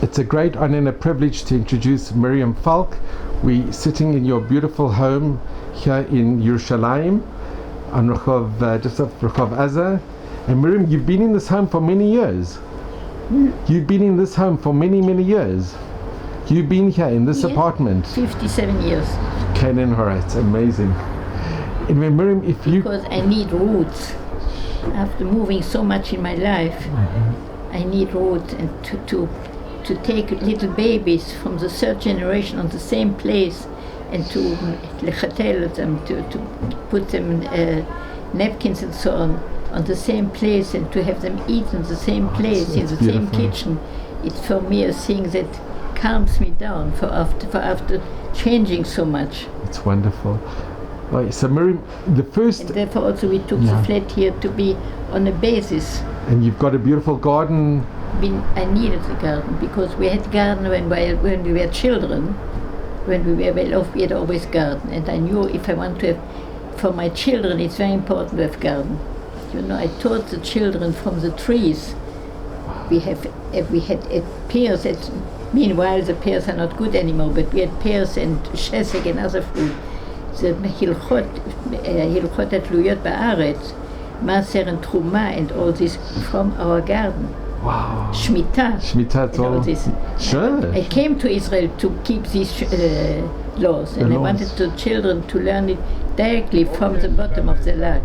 It's a great honor and a privilege to introduce Mirjam Falk. We're sitting in your beautiful home here in Yerushalayim, on just off Rehov Azza. And Mirjam, you've been in this home for many years. You've been in this home for many, many years. You've been here in this apartment. 57 years. Kenan, all right, amazing. And Mirjam, because I need roots. After moving so much in my life, I need roots, and to take little babies from the third generation on the same place, and to lechatel them, to put them napkins and so on the same place, and to have them eat in the same place, in the same kitchen. It's for me a thing that calms me down for after changing so much. It's wonderful. Right, so Mirjam, the first... And therefore also we took the flat here to be on a basis. And you've got a beautiful garden. I needed the garden because we had garden when we were children. When we were well off, we had always garden. And I knew if I want to have, for my children, it's very important to have garden. You know, I taught the children from the trees. We had pears. Meanwhile, the pears are not good anymore, but we had pears and shesek and other fruit. The hilchot hatluyot ba'aretz, maser and truma, and all this from our garden. Wow. Shmita and all this. Sure. I came to Israel to keep these laws, and I wanted the children to learn it directly from the bottom of their life.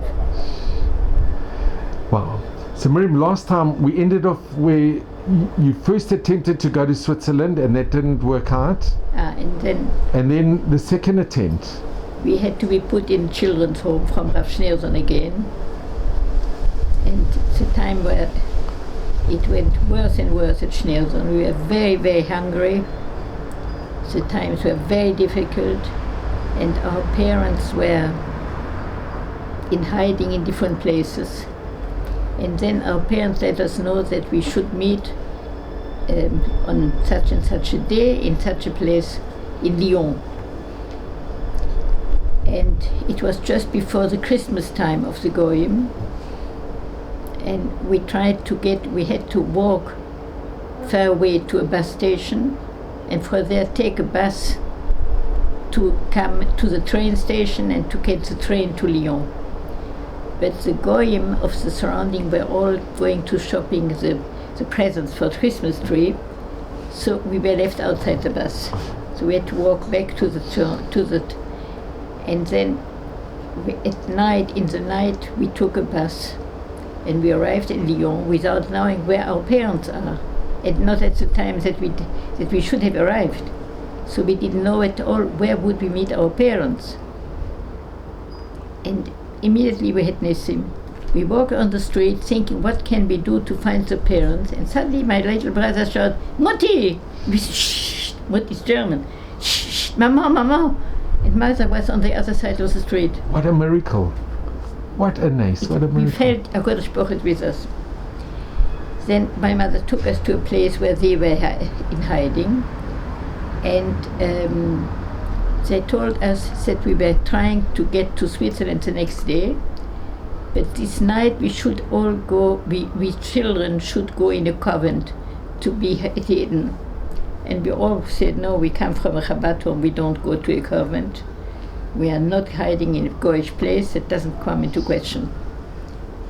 Wow. So Mirjam, last time we ended off where you first attempted to go to Switzerland and that didn't work out. And then the second attempt. We had to be put in children's home from Rav Schneerson again. And it's a time where it went worse and worse at Schneerson. We were very, very hungry. The times were very difficult, and our parents were in hiding in different places. And then our parents let us know that we should meet on such and such a day in such a place in Lyon. And it was just before the Christmas time of the Goyim, and we had to walk far away to a bus station, and from there take a bus to come to the train station and to get the train to Lyon. But the Goyim of the surrounding were all going to shopping the presents for the Christmas tree, so we were left outside the bus. So we had to walk back to the and then in the night we took a bus and we arrived in Lyon without knowing where our parents are, and not at the time that we should have arrived. So we didn't know at all where would we meet our parents. And immediately we had Nissim. We walked on the street thinking, what can we do to find the parents? And suddenly my little brother shouted, Mutti! We said, shh, Mutti's German. Shh, Mama, Mama. And mother was on the other side of the street. What a miracle. What a nice, what a miracle. We felt HaKadosh Baruch Hu with us. Then my mother took us to a place where they were in hiding. And they told us that we were trying to get to Switzerland the next day. But this night we should all go, we children should go in a convent to be hidden. And we all said, no, we come from a Chabad home, we don't go to a convent. We are not hiding in a Goyish place, that doesn't come into question.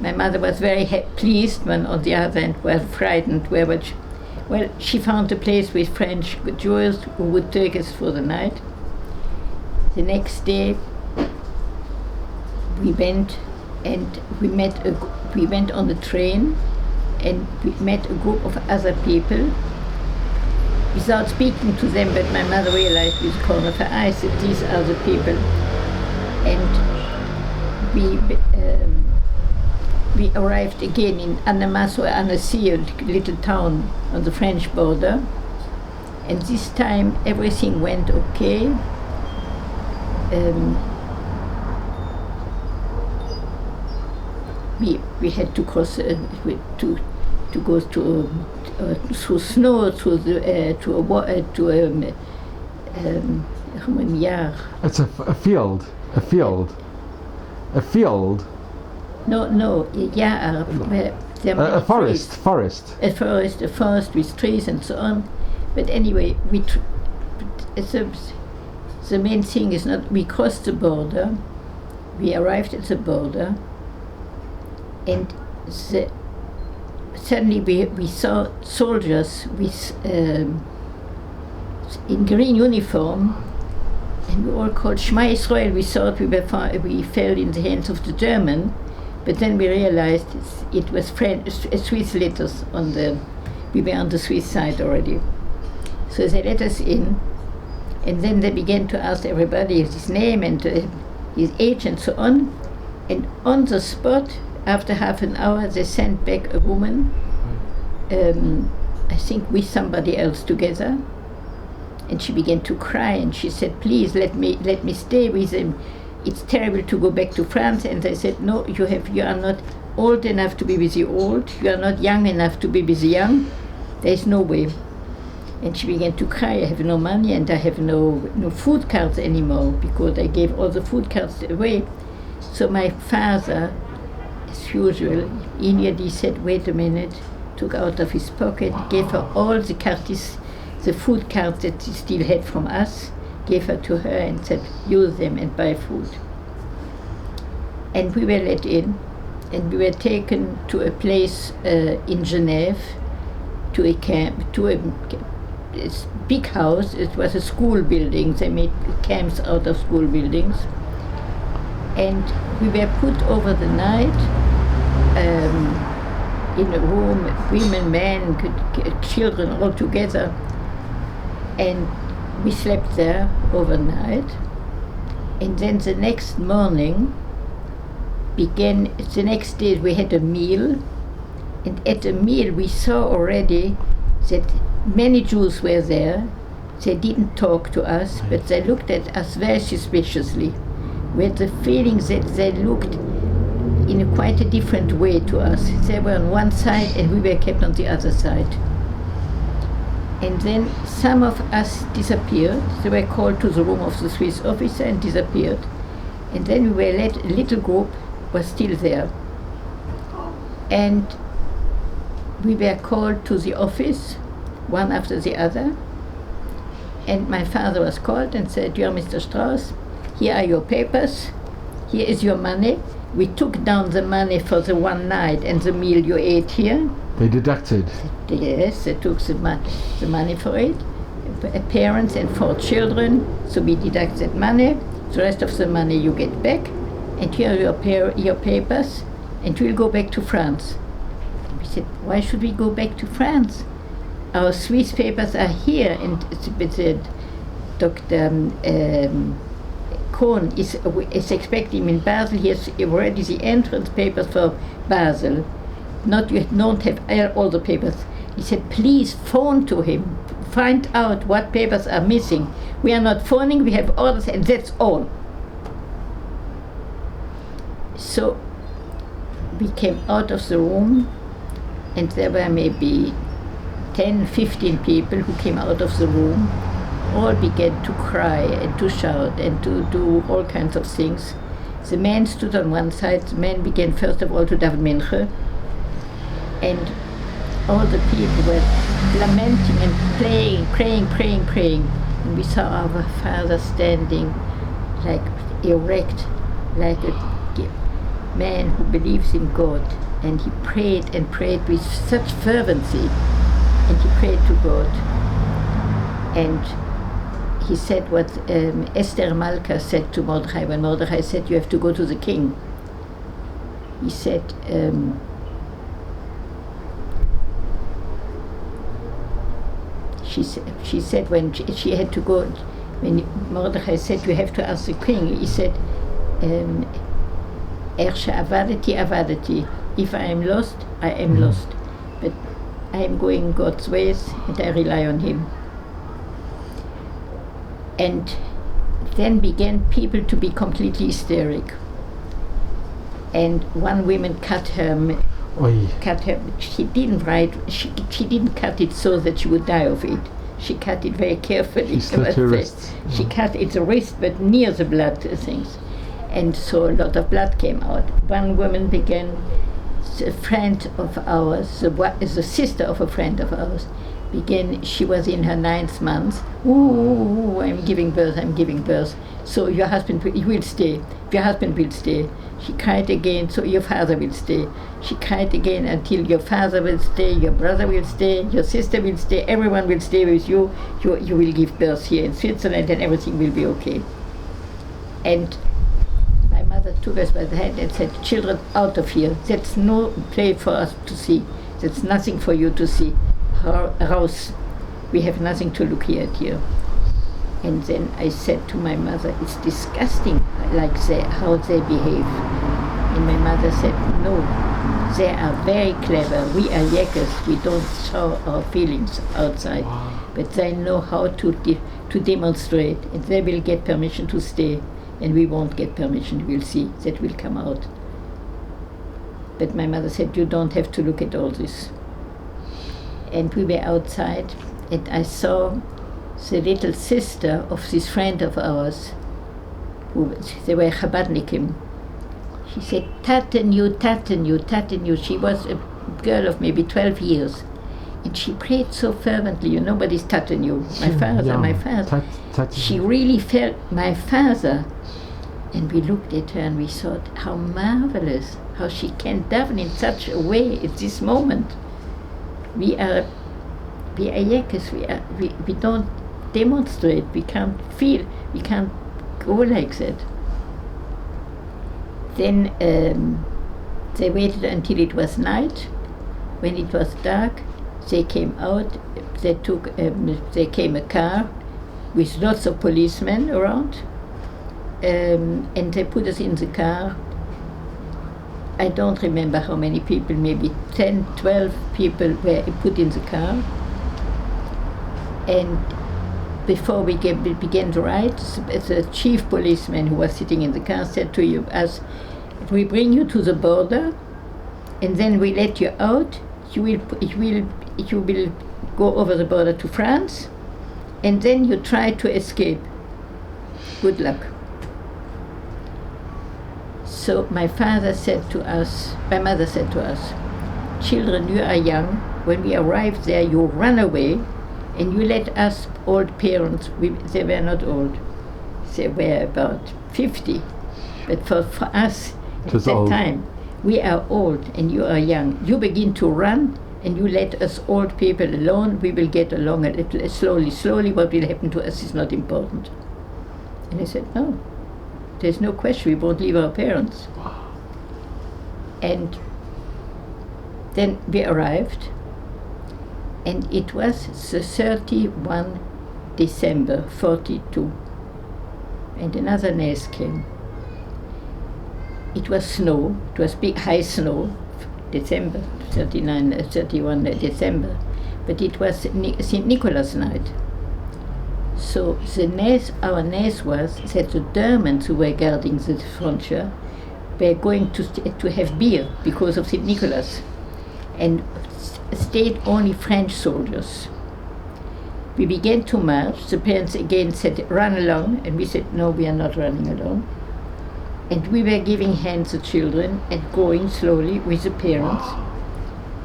My mother was very pleased, when on the other hand was frightened. Well, she found a place with French Jews who would take us for the night. The next day we went and we went on the train and we met a group of other people. Without speaking to them, but my mother realized with the corner of her eyes that these are the people. And we arrived again in Annemasse or Annecy, a little town on the French border. And this time everything went okay. We had to cross to go through snow to It's a field. No, a forest. A forest with trees and so on. But anyway, the main thing is not, we crossed the border, we arrived at the border, and suddenly we saw soldiers with in green uniform, and we all called Shema Israel. We thought we fell in the hands of the German, but then we realized it was Swiss letters on the. We were on the Swiss side already, so they let us in, and then they began to ask everybody his name and his age and so on, and on the spot, after half an hour, they sent back a woman, I think with somebody else together. And she began to cry, and she said, "Please let me stay with him. It's terrible to go back to France." And they said, "No, you are not old enough to be with the old. You are not young enough to be with the young. There is no way." And she began to cry. "I have no money, and I have no food cards anymore, because I gave all the food cards away." So my father, as usual, immediately said, "Wait a minute," took out of his pocket, gave her all the cards, the food cards that he still had from us, gave her to her and said, "Use them and buy food." And we were let in, and we were taken to a place in Genève, to a camp, to a big house. It was a school building. They made camps out of school buildings. And we were put over the night in a room, women, men, children all together. And we slept there overnight. And then the next morning the next day we had a meal. And at the meal we saw already that many Jews were there. They didn't talk to us, but they looked at us very suspiciously. We had the feeling that they looked in quite a different way to us. They were on one side and we were kept on the other side. And then some of us disappeared. They were called to the room of the Swiss officer and disappeared. And then we were a little group was still there. And we were called to the office, one after the other. And my father was called and said, "You are Mr. Strauss, here are your papers, here is your money. We took down the money for the one night and the meal you ate here." They deducted? Yes, they took the money for it. Parents and 4 children, so we deduct that money. The rest of the money you get back, and here are your papers, and we'll go back to France. We said, "Why should we go back to France? Our Swiss papers are here," and Dr. Kohn is expecting him in Basel. He has already the entrance papers for Basel. You don't have all the papers. He said, "Please phone to him, find out what papers are missing. We are not phoning, we have orders, and that's all." So we came out of the room, and there were maybe 10, 15 people who came out of the room. All began to cry and to shout and to do all kinds of things. The men stood on one side. The men began first of all to daven mincha, and all the people were lamenting and praying. And we saw our father standing like erect, like a man who believes in God. And he prayed and prayed with such fervency, and he prayed to God. And he said what Esther Malka said to Mordechai when Mordechai said, "You have to go to the king." He said, she said when she had to go, when Mordechai said, "You have to ask the king," he said, "Ersha avadati. If I am lost, I am lost. But I am going God's ways and I rely on Him." And then began people to be completely hysteric. And one woman cut her. She didn't she didn't cut it so that she would die of it. She cut it very carefully. She slit her wrists. She cut its wrist, but near the blood things. And so a lot of blood came out. One woman began, a friend of ours, the sister of a friend of ours, she was in her 9th month. Ooh, I'm giving birth. So your husband will stay. Your husband will stay. She cried again, so your father will stay. She cried again until your father will stay, your brother will stay, your sister will stay, everyone will stay with you. You will give birth here in Switzerland and everything will be okay. And my mother took us by the hand and said, children, out of here. That's no place for us to see. That's nothing for you to see. House, we have nothing to look here at here. And then I said to my mother, it's disgusting how they behave. And my mother said, no, they are very clever. We are Yekkers, we don't show our feelings outside. Wow. But they know how to demonstrate, and they will get permission to stay, and we won't get permission, we'll see, that will come out. But my mother said, you don't have to look at all this. And we were outside, and I saw the little sister of this friend of ours, they were Chabadnikim. She said, Taten you. She was a girl of maybe 12 years. And she prayed so fervently, nobody's Taten you. My father. She really felt my father. And we looked at her and we thought, how marvelous, how she can daven in such a way at this moment. We are Yekkes, we don't demonstrate, we can't feel, we can't go like that. Then they waited until it was night. When it was dark, they came out, they came a car with lots of policemen around, and they put us in the car. I don't remember how many people, maybe 10, 12 people were put in the car. And before we began to ride, the chief policeman who was sitting in the car said to us, we bring you to the border, and then we let you out. You will go over the border to France, and then you try to escape. Good luck. So my mother said to us, children, you are young. When we arrive there, you run away, and you let us old parents, they were not old, they were about 50, but for us at that time, we are old and you are young. You begin to run and you let us old people alone, we will get along a little slowly, what will happen to us is not important. And I said, no, there's no question, we won't leave our parents. And then we arrived, and it was the 31 December 42, and another NAS came. It was snow, it was big high snow, December, 31 December, but it was St. Nicholas night. So our NAS was that the Germans who were guarding the frontier were going to have beer because of St. Nicholas, and stayed only French soldiers. We began to march. The parents again said, run along, and we said, no, we are not running along. And we were giving hands to children and going slowly with the parents.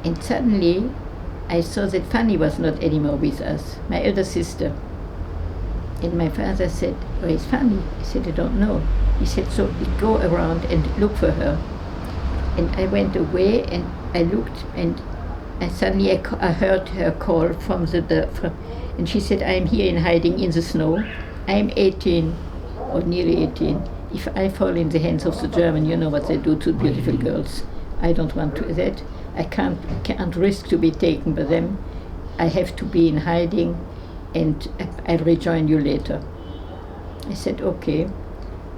And suddenly I saw that Fanny was not anymore with us, my elder sister. And my father said, where is Fanny? I said, I don't know. He said, so we go around and look for her. And I went away and I looked, and suddenly I heard her call from and she said, I am here in hiding in the snow. I am 18, or nearly 18. If I fall in the hands of the German, you know what they do to beautiful girls. I don't want to that. I can't risk to be taken by them. I have to be in hiding, and I'll rejoin you later. I said, okay.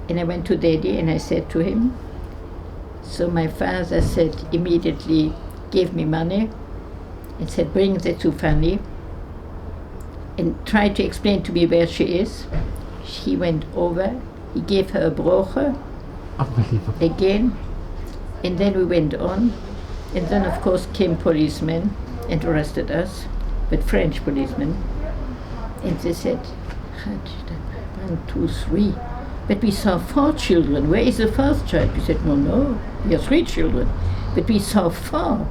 And I went to Daddy and I said to him, so my father said immediately, gave me money and said, bring that to Fanny and try to explain to me where she is. She went over, he gave her a broche again, and then we went on, and then of course came policemen and arrested us, but French policemen, and they said, 1, 2, 3. But we saw 4 children. Where is the first child? We said, no, we have 3 children. But we saw 4.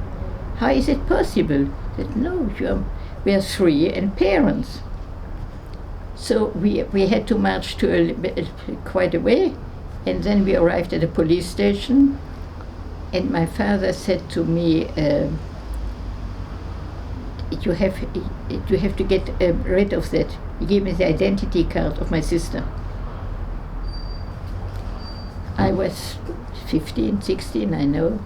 How is it possible? They said, no, were 3 and parents. So we had to march to quite a way, and then we arrived at a police station, and my father said to me, you have to get rid of that. He gave me the identity card of my sister. I was 15, 16, I know.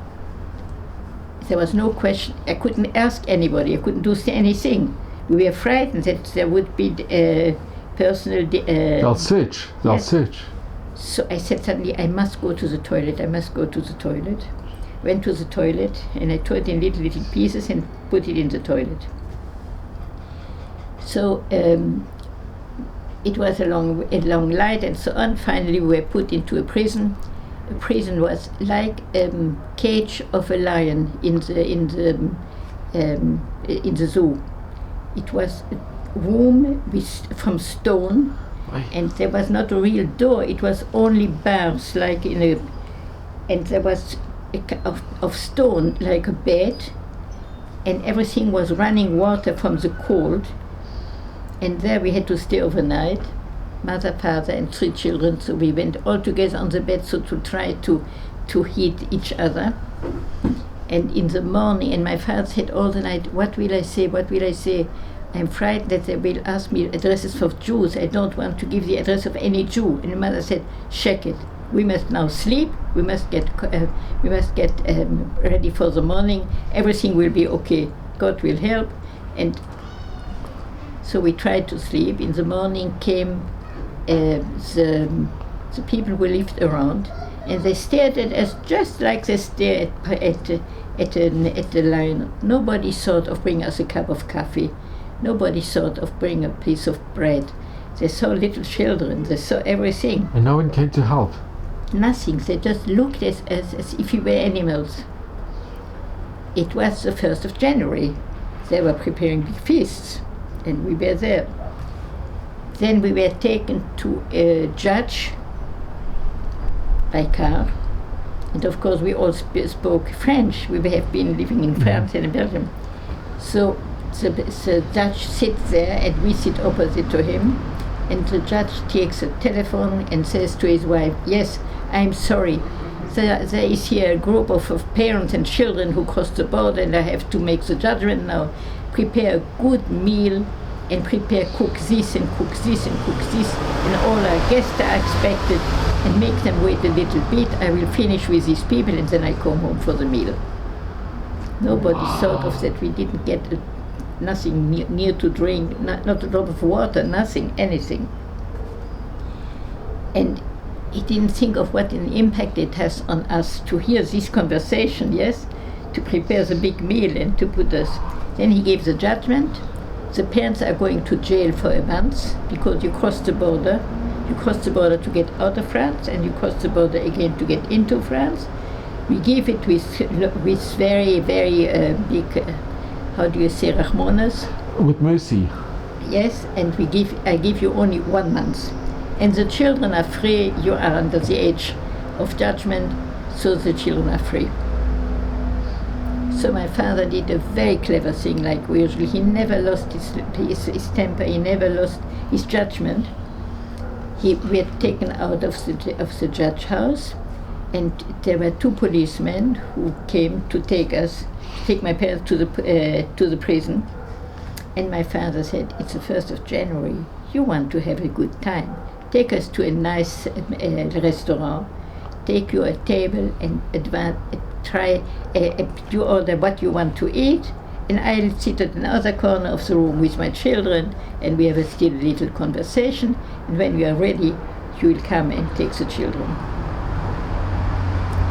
There was no question. I couldn't ask anybody. I couldn't do anything. We were frightened that there would be personal... They'll search. They'll search. So I said suddenly, I must go to the toilet. I must go to the toilet. Went to the toilet, and I tore it in little pieces and put it in the toilet. So it was a long line and so on. Finally, we were put into a prison. The prison was like a cage of a lion in the zoo. It was a room from stone, and there was not a real door. It was only bars, like and there was of stone like a bed, and everything was running water from the cold. And there we had to stay overnight. Mother, father, and 3 children, so we went all together on the bed, so to try to heat each other. And in the morning, and my father said all the night, what will I say, what will I say? I'm frightened that they will ask me addresses for Jews. I don't want to give the address of any Jew. And mother said, check it. We must now sleep, we must get ready for the morning, everything will be okay, God will help. And so we tried to sleep. In the morning came the people who lived around, and they stared at us just like they stare at the lion. Nobody thought of bringing us a cup of coffee. Nobody thought of bringing a piece of bread. They saw little children. They saw everything. And no one came to help? Nothing. They just looked at us as if we were animals. It was the 1st of January. They were preparing big feasts, and we were there. Then we were taken to a judge by car, and of course we all spoke French. We have been living in France and in Belgium. So the judge sits there and we sit opposite to him, and the judge takes a telephone and says to his wife, yes, I'm sorry. There is here a group of parents and children who crossed the border, and I have to make the judgment now. Prepare a good meal, and cook this and cook this and cook this, and all our guests are expected, and make them wait a little bit. I will finish with these people, and then I come home for the meal. Nobody thought of that. We didn't get nothing near to drink, not a drop of water, nothing, anything. And he didn't think of what an impact it has on us to hear this conversation, yes, to prepare the big meal and to put us. Then he gave the judgment. The parents are going to jail for a month because you cross the border. You cross the border to get out of France, and you cross the border again to get into France. We gave it with very, very big, how do you say, rachmanas? With mercy. Yes, and I give you only 1 month. And the children are free. You are under the age of judgment, so the children are free. So my father did a very clever thing, like usually. He never lost his temper. He never lost his judgment. We were taken out of the judge house, and there were 2 policemen who came to take my parents to the prison. And my father said, "It's the 1st of January. You want to have a good time. Take us to a nice restaurant. Take you a table and you order what you want to eat, and I'll sit at another corner of the room with my children, and we have still a little conversation, and when we are ready, you will come and take the children."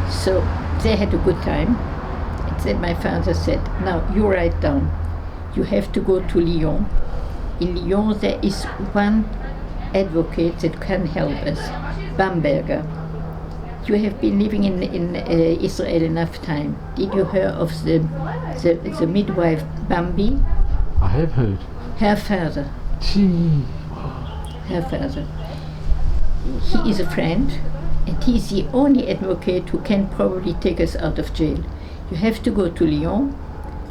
So they had a good time, and then my father said, "Now you write down, you have to go to Lyon. In Lyon there is one advocate that can help us, Bamberger. You have been living in Israel enough time. Did you hear of the midwife Bambi?" I have heard. Her father. Gee. Her father. He is a friend, and he is the only advocate who can probably take us out of jail. You have to go to Lyon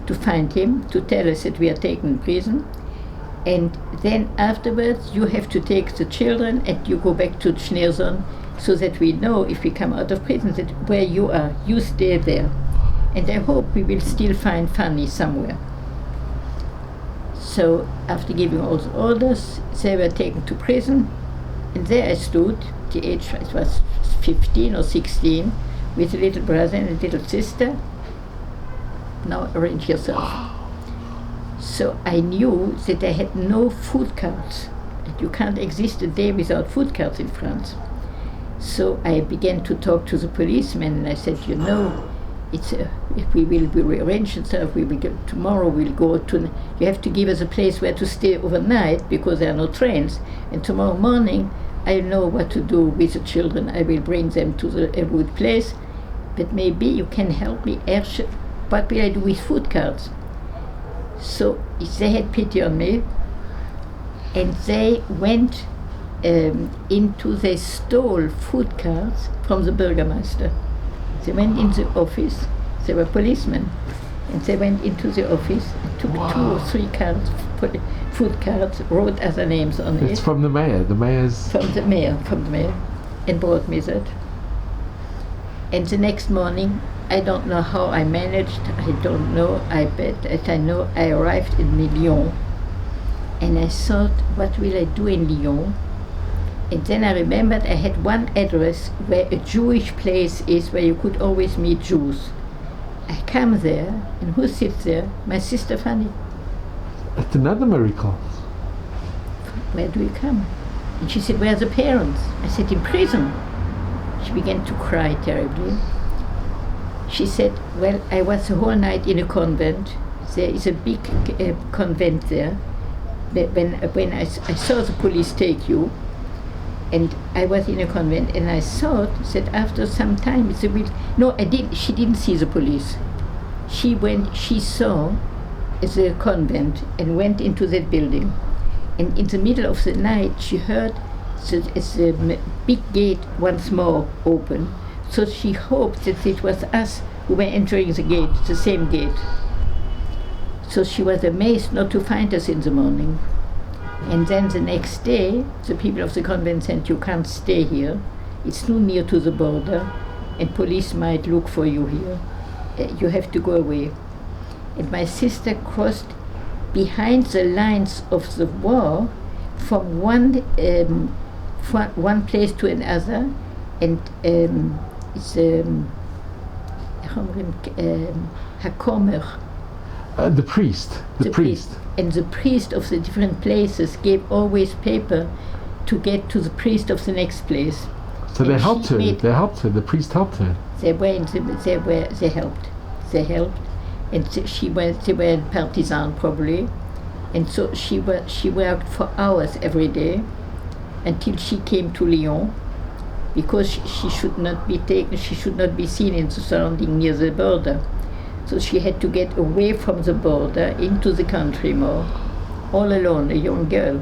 to find him, to tell us that we are taken in prison. And then afterwards, you have to take the children and you go back to Schneerson so that we know if we come out of prison that where you are, you stay there. And I hope we will still find Fanny somewhere. So after giving all the orders, they were taken to prison. And there I stood, the age, it was 15 or 16, with a little brother and a little sister. Now arrange yourself. So I knew that I had no food cards. And you can't exist a day without food cards in France. So I began to talk to the policeman and I said, you know, it's if we will rearrange itself, we will go, tomorrow we'll go to, you have to give us a place where to stay overnight because there are no trains. And tomorrow morning I know what to do with the children. I will bring them to the good place, but maybe you can help me. What will I do with food cards? So they had pity on me, and they went they stole food cards from the Bürgermeister. They went in the office, they were policemen, and they went into the office and took 2 or 3 cards, food cards, wrote other names on it. It's from the mayor's... From the mayor, and brought me that. And the next morning, I don't know how I managed, I don't know, I bet that I know I arrived in Lyon. And I thought, what will I do in Lyon? And then I remembered I had one address where a Jewish place is where you could always meet Jews. I come there, and who sits there? My sister Fanny. That's another miracle. Where do you come? And she said, where are the parents? I said, in prison. She began to cry terribly. She said, well, I was the whole night in a convent. There is a big convent there. When I saw the police take you, and I was in a convent, and I thought that after some time, she didn't see the police. She saw the convent and went into that building. And in the middle of the night, she heard the big gate once more open. So she hoped that it was us who were entering the gate, the same gate. So she was amazed not to find us in the morning. And then the next day, the people of the convent said, you can't stay here. It's too near to the border, and police might look for you here. You have to go away. And my sister crossed behind the lines of the war from one place to another, and it's Hakomer. The priest. The priest. And the priest of the different places gave always paper to get to the priest of the next place. So they helped her. The priest helped her. They helped. And they were partisan probably. And so she worked for hours every day until she came to Lyon, because she should not be seen in the surrounding near the border. So she had to get away from the border into the country more, all alone, a young girl.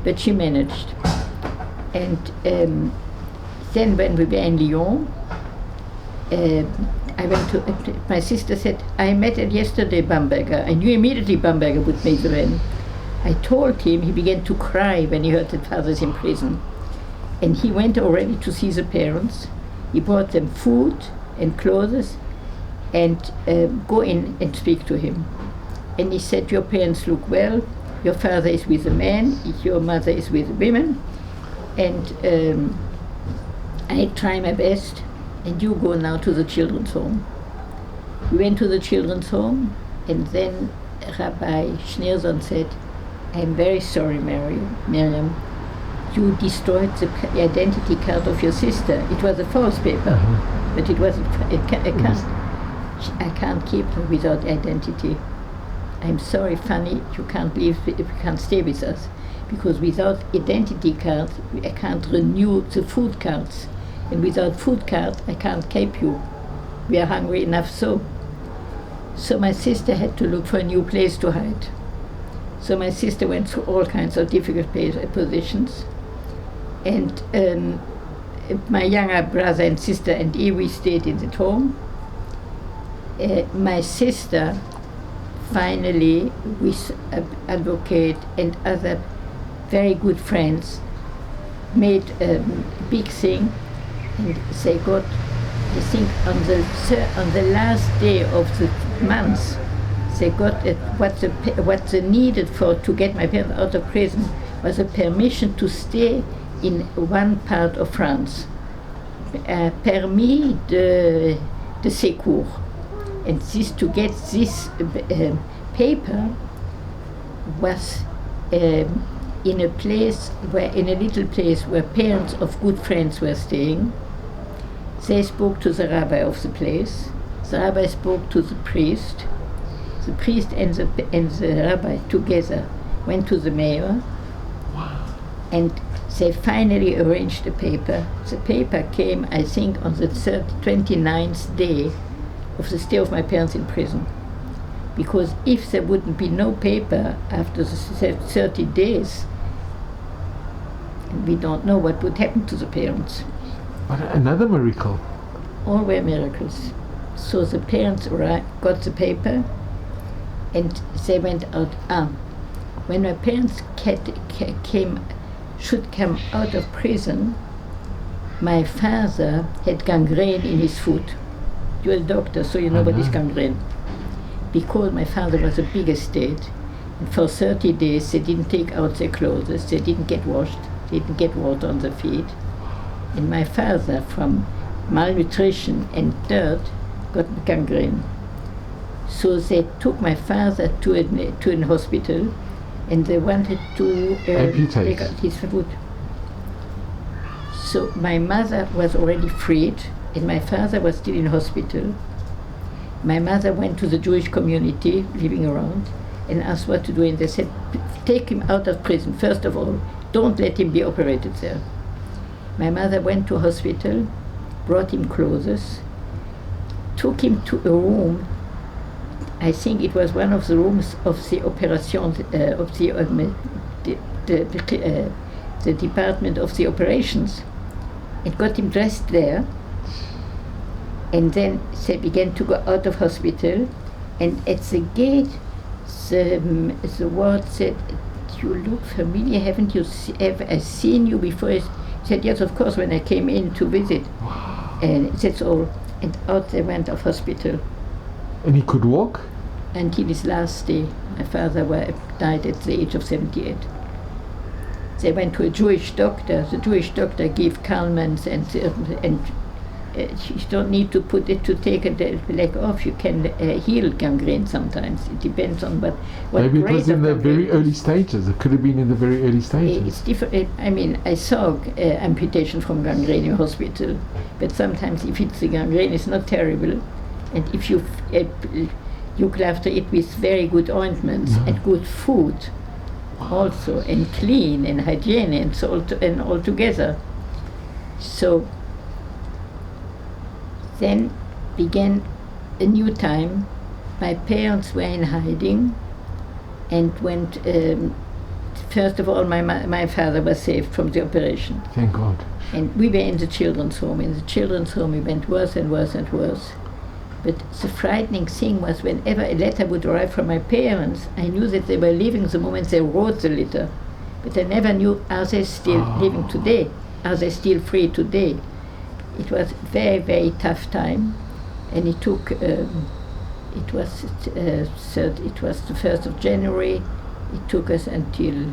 But she managed. And then when we were in Lyon, I went to, my sister said, I met yesterday Bamberger. I knew immediately Bamberger would make the run. I told him, he began to cry when he heard that father's in prison. And he went already to see the parents. He brought them food and clothes, and go in and speak to him. And he said, your parents look well, your father is with a man, your mother is with women, and I try my best, and you go now to the children's home. We went to the children's home, and then Rabbi Schneerson said, I'm very sorry, Mirjam. You destroyed the identity card of your sister. It was a false paper, but it was I can't keep her without identity. I'm sorry, Fanny, you can't stay with us, because without identity cards, I can't renew the food cards, and without food cards, I can't keep you. We are hungry enough so. So my sister had to look for a new place to hide. So my sister went through all kinds of difficult positions, and my younger brother and sister and we stayed in the home. My sister finally, with an advocate and other very good friends, made a big thing, and they got, I think, on the last day of the month, they got what they needed to get my parents out of prison was a permission to stay in one part of France, permis de séjour, and to get this paper was in a little place where parents of good friends were staying. They spoke to the rabbi of the place. The rabbi spoke to the priest. The priest and the rabbi together went to the mayor. Wow. And they finally arranged the paper. The paper came, I think, on the 29th day of the stay of my parents in prison. Because if there wouldn't be no paper after the 30 days, we don't know what would happen to the parents. What another miracle. All were miracles. So the parents got the paper and they went out. When my parents should come out of prison, my father had gangrene in his foot. You're a doctor, so you know what is gangrene. Because my father was a big estate, and for 30 days they didn't take out their clothes, they didn't get washed, they didn't get water on their feet. And my father, from malnutrition and dirt, got gangrene. So they took my father to an hospital, and they wanted to take out his foot. So my mother was already freed, and my father was still in hospital. My mother went to the Jewish community living around and asked what to do, and they said, take him out of prison. First of all, don't let him be operated there. My mother went to hospital, brought him clothes, took him to a room. I think it was one of the rooms of the operation, the department of the operations, and got him dressed there. And then they began to go out of hospital, and at the gate, the ward said, "You look familiar. Haven't you seen you before?" He said, "Yes, of course, when I came in to visit." Wow. And that's all. And out they went of hospital. And he could walk? Until his last day. My father died at the age of 78. They went to a Jewish doctor. The Jewish doctor gave calmants and you don't need to take a leg off. You can heal gangrene sometimes. It depends on what maybe it was in the very early stages. It could have been in the very early stages. It's different. I mean, I saw amputation from gangrene in hospital, but sometimes if it's the gangrene, it's not terrible. And if you look after it with very good ointments and good food, also, and clean and hygiene and so and all together. So then began a new time. My parents were in hiding and went, first of all, my father was saved from the operation. Thank God. And we were in the children's home. In the children's home it went worse and worse and worse. But the frightening thing was whenever a letter would arrive from my parents, I knew that they were leaving the moment they wrote the letter. But I never knew, are they still living today? Are they still free today? It was very, very tough time, and it took. It was the 1st of January. It took us until.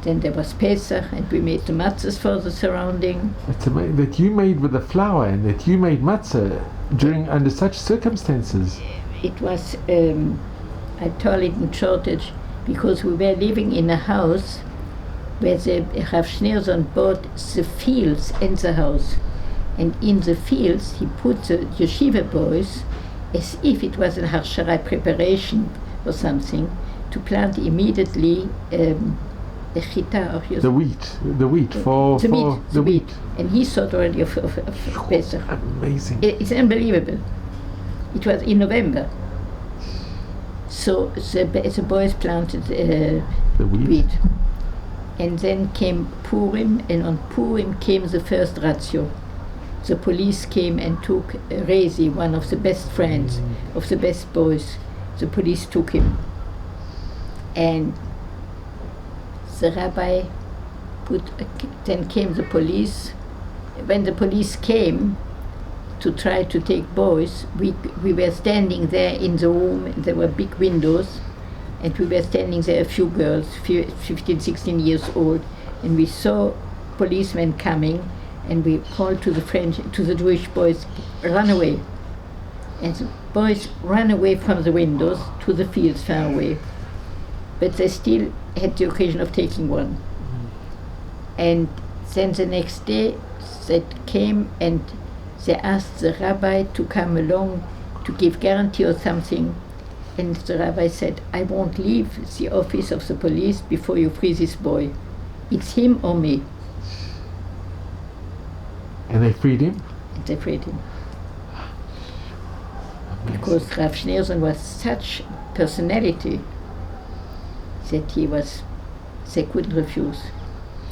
Then there was Pesach, and we made the matzahs for the surrounding. It's amazing that you made with the flour and that you made matzah under such circumstances. It was. I told it in shortage because we were living in a house where the Rav Schneerson bought the fields and the house. And in the fields he put the yeshiva boys as if it was a harshara preparation or something to plant immediately the chita. The wheat for the wheat. And he thought already of Pesach. Amazing. It's unbelievable. It was in November. So the boys planted the wheat. And then came Purim, and on Purim came the first ratio. the police came and took Rezi, one of the best friends of the best boys. The police took him. And the rabbi then came the police. When the police came to try to take boys, we were standing there in the room. There were big windows, and we were standing there, a few girls, 15, 16 years old, and we saw policemen coming, and we called to the Jewish boys, run away. And the boys ran away from the windows to the fields far away. But they still had the occasion of taking one. And then the next day they came and they asked the rabbi to come along to give guarantee or something. And the rabbi said, I won't leave the office of the police before you free this boy. It's him or me. And they freed him? And they freed him. Because Rav Schneerson was such personality that they couldn't refuse.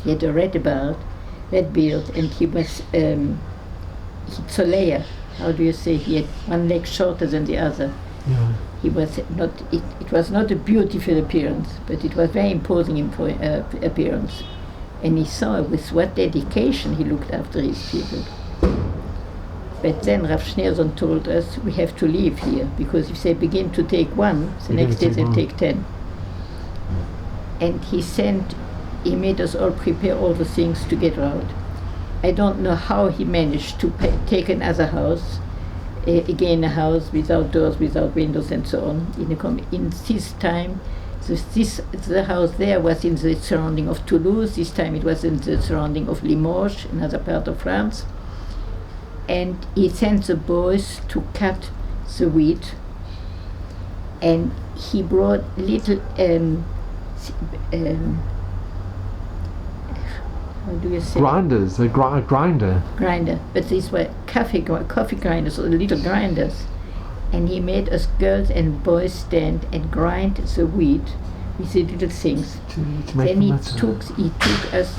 He had a red beard, and he was Tzolea. How do you say? He had one leg shorter than the other. Yeah. He was not. It was not a beautiful appearance, but it was very imposing appearance. And he saw with what dedication he looked after his people. But then Rav Schneerson told us we have to leave here, because if they begin to take one, the next day they'll take 10. And he made us all prepare all the things to get out. I don't know how he managed to take another house, again a house without doors, without windows and so on. In this time, the house there was in the surrounding of Toulouse. This time it was in the surrounding of Limoges, another part of France. And he sent the boys to cut the wheat, and he brought little how do you say? Grinders, a grinder. Grinder, but these were coffee grinders, or little grinders. And he made us girls and boys stand and grind the wheat with the little things. Then he told us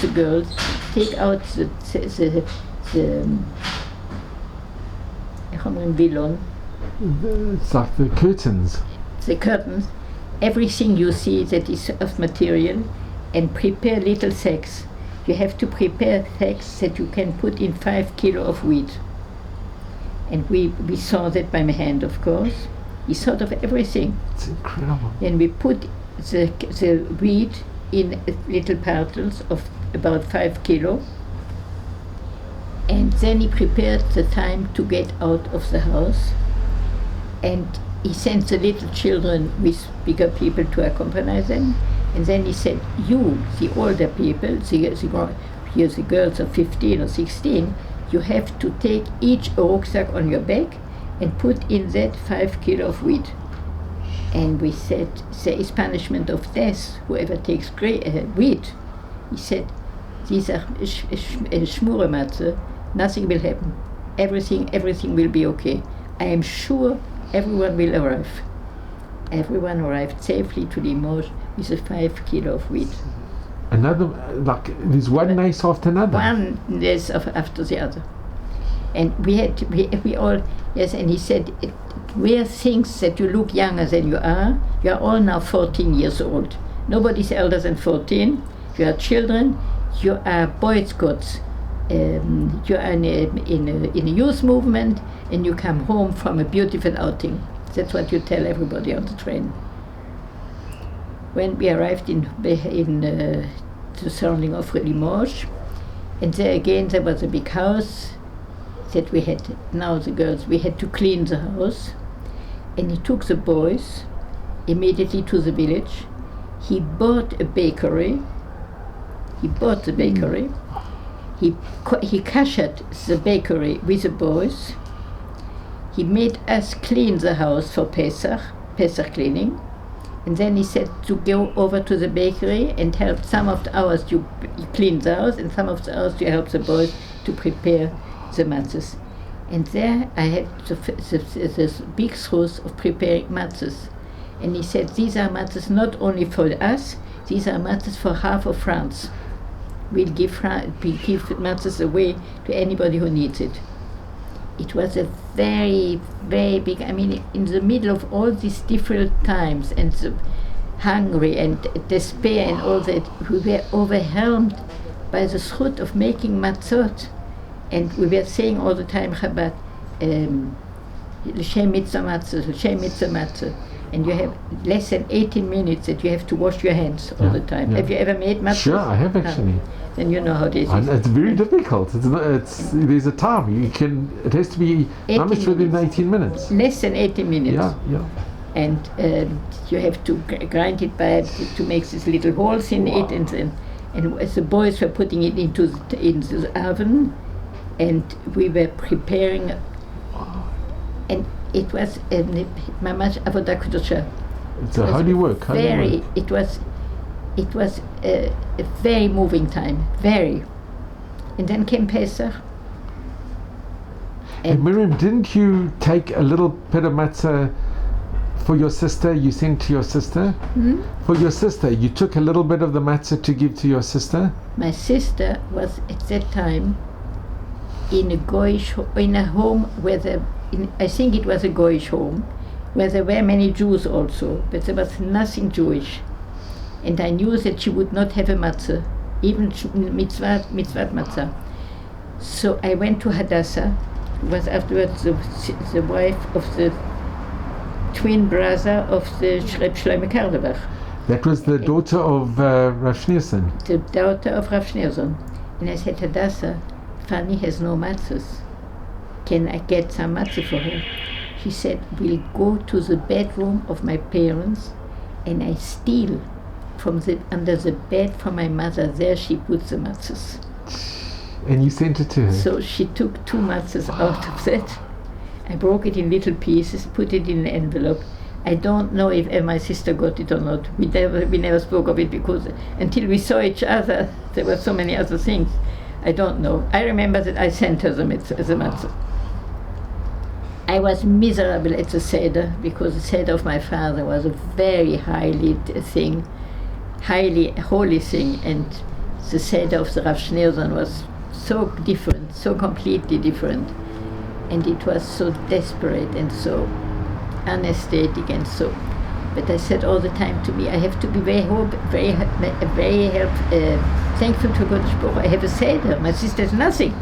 the girls, take out the vilon. It's like the curtains. The curtains, everything you see that is of material, and prepare little sacks. You have to prepare sacks that you can put in 5 kilo of wheat. And we saw that by my hand, of course. We thought of everything. It's incredible. Then we put the wheat in little parcels of about 5 kilo. And then he prepared the time to get out of the house. And he sent the little children with bigger people to accompany them. And then he said, you, the older people, the girls of 15 or 16, you have to take each rucksack on your back and put in that 5 kilo of wheat. And we said, there is punishment of death, whoever takes wheat. He said, these are shmurematze, nothing will happen. Everything will be okay. I am sure everyone will arrive. Everyone arrived safely to Limoges with a 5 kilo of wheat. Another, like, there's one race after another. One race after the other. And we all, yes, and he said, wear things that you look younger than you are. You are all now 14 years old. Nobody's elder than 14. You are children. You are Boy Scouts. You are in a youth movement, and you come home from a beautiful outing. That's what you tell everybody on the train. When we arrived in the surrounding of Limoges, and there again there was a big house that we had, now the girls, we had to clean the house, and he took the boys immediately to the village. He bought a bakery. He kashered the bakery with the boys. He made us clean the house for Pesach cleaning. And then he said to go over to the bakery and help some of the hours to clean the house, and some of the hours to help the boys to prepare the matzahs. And there I had the big throws of preparing matzahs. And he said, these are matzahs not only for us, these are matzahs for half of France. we'll give matzahs away to anybody who needs it. It was a very, very big, I mean, in the middle of all these difficult times and the hungry and despair and all that, we were overwhelmed by the zchut of making matzot. And we were saying all the time, Chabad, l'shem mitzvah matzah, l'shem mitzvah matzah. And you have less than 18 minutes that you have to wash your hands all the time. Have you ever made matzah? Sure, I have actually. Then you know how this And is. it's very difficult. There's a time. It has to be 18 almost within minutes. 18 minutes. Less than 18 minutes. Yeah. And you have to grind it to make these little holes in it, and as the boys were putting it into the oven, and we were preparing, and it was mamash avodah kedusha. It's a holy work. Very. It was a very moving time. Very. And then came Pesach. And Mirjam, didn't you take a little bit of matzah for your sister? You sent to your sister? Hmm? For your sister, you took a little bit of the matzah to give to your sister? My sister was at that time in a home where I think it was a Goyish home, where there were many Jews also, but there was nothing Jewish. And I knew that she would not have a matzah, even mitzvah matzah. So I went to Hadassah, who was afterwards the wife of the twin brother of the Reb Shlomo Karlebach. That was the daughter of Rav Schneerson. The daughter of Rav Schneerson. And I said, Hadassah, Fanny has no matzahs. Can I get some matzah for her? She said, we'll go to the bedroom of my parents and I steal from under the bed from my mother. There she puts the matzahs. And you sent it to her? So she took 2 matzahs out of that. I broke it in little pieces, put it in an envelope. I don't know if my sister got it or not. We never spoke of it because until we saw each other, there were so many other things. I don't know. I remember that I sent her the matzah. I was miserable at the Seder because the Seder of my father was a very highly holy thing, and the Seder of the Rav Schneerson was so different, so completely different, and it was so desperate and so anesthetic and so. But I said all the time to me, I have to be very thankful to God. I have a Seder. My sister has nothing,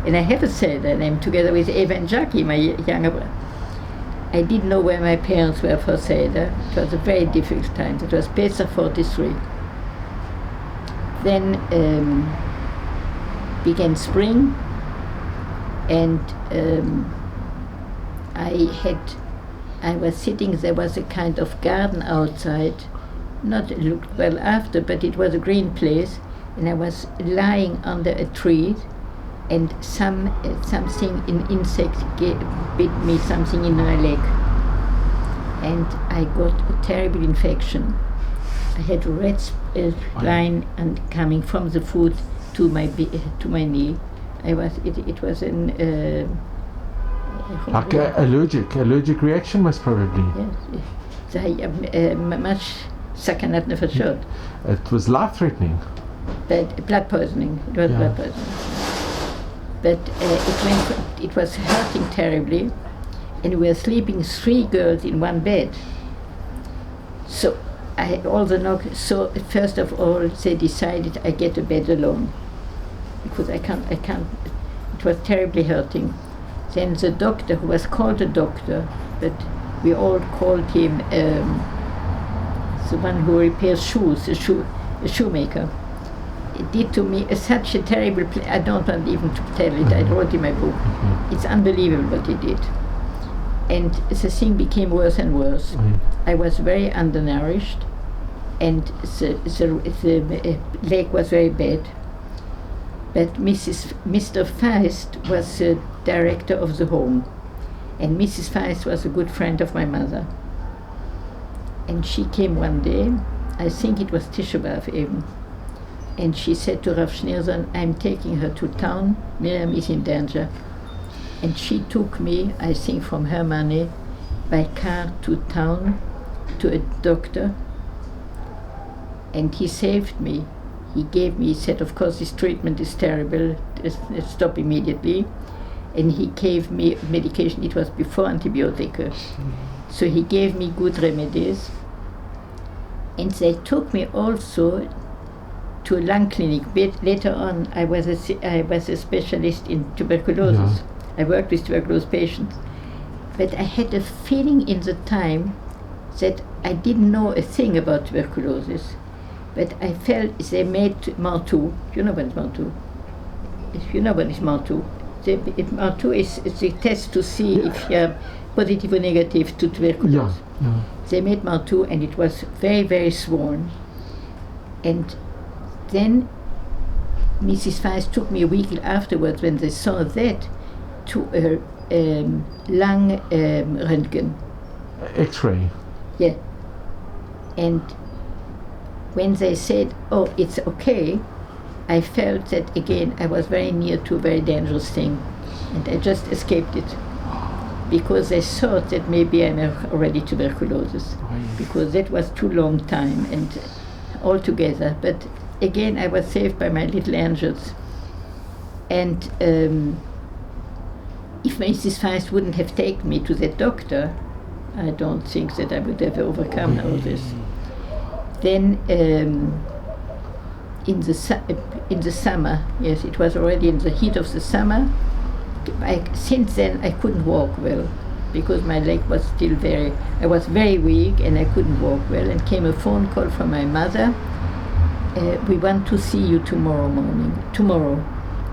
and I have a Seder, and I'm together with Eva and Jackie, my younger brother. I didn't know where my parents were for Seder. It was a very difficult time. It was Pesach 43. Then began spring, and I was sitting, there was a kind of garden outside, not looked well after, but it was a green place, and I was lying under a tree, and an insect bit me something in my leg, and I got a terrible infection. I had a red line and coming from the foot to my knee. It was an like allergic reaction most probably. Yes. Much sakanat nefashot. It was life-threatening. But blood poisoning. It was blood poisoning. But it was hurting terribly, and we were sleeping 3 girls in one bed. So So first of all, they decided I get a bed alone because I can't. It was terribly hurting. Then the doctor, who was called a doctor, but we all called him the one who repairs shoes, a shoemaker. It did to me such a terrible. I don't want even to tell it. I wrote in my book. It's unbelievable what he did, and the thing became worse and worse. I was very undernourished, and the leg was very bad. But Mr. Feist was the director of the home, and Mrs. Feist was a good friend of my mother. And she came one day, I think it was Tisha B'Av even, and she said to Rav Schneerson, I'm taking her to town, Mirjam is in danger. And she took me, I think from her money, by car to town, to a doctor, and he saved me. he gave me, he said, of course, this treatment is terrible, stop immediately. And he gave me medication, it was before antibiotic. So he gave me good remedies. And they took me also to a lung clinic. But later on, I was a specialist in tuberculosis. I worked with tuberculosis patients. But I had a feeling in the time that I didn't know a thing about tuberculosis. But I felt they made Mantoux. You know what is Mantoux? If you know what is Mantoux. Mantoux is a test to see if you're positive or negative to tuberculosis. They made Mantoux and it was very, very swollen. And then Mrs. Weiss took me a week afterwards when they saw that to a lung röntgen. X-ray. Yeah. And when they said, oh, it's okay, I felt that again I was very near to a very dangerous thing. And I just escaped it. Because they thought that maybe I'm already tuberculosis. Because that was too long time and altogether. But again, I was saved by my little angels. And if Mrs. Feist wouldn't have taken me to the doctor, I don't think that I would have overcome all this. Then in the summer, yes, it was already in the heat of the summer. Since then, I couldn't walk well because my leg was still I was very weak and I couldn't walk well. And came a phone call from my mother. We want to see you tomorrow morning. Tomorrow.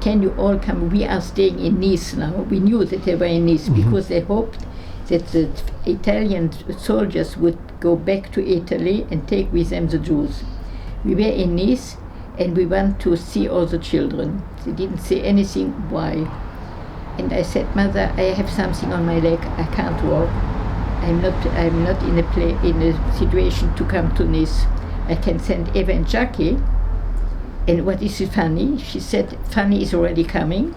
Can you all come? We are staying in Nice now. We knew that they were in Nice because they hoped that the Italian soldiers would go back to Italy and take with them the Jews. We were in Nice and we want to see all the children. They didn't say anything why. And I said, Mother, I have something on my leg. I can't walk. I'm not in a situation to come to Nice. I can send Eva and Jackie. And what is funny? She said, Fanny is already coming,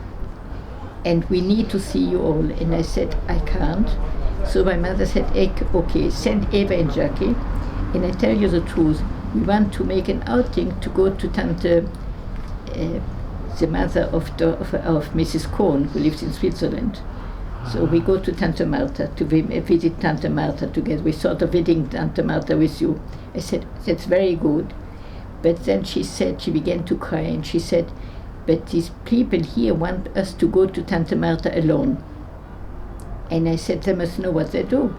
and we need to see you all. And I said, I can't. So my mother said, okay, send Eva and Jackie. And I tell you the truth, we want to make an outing to go to Tante, the mother of Mrs. Kohn, who lives in Switzerland. So we go to Tante Martha to visit Tante Martha together. We thought of visiting Tante Martha with you. I said, that's very good. But then she began to cry and she said, but these people here want us to go to Tante Martha alone. And I said, they must know what they do.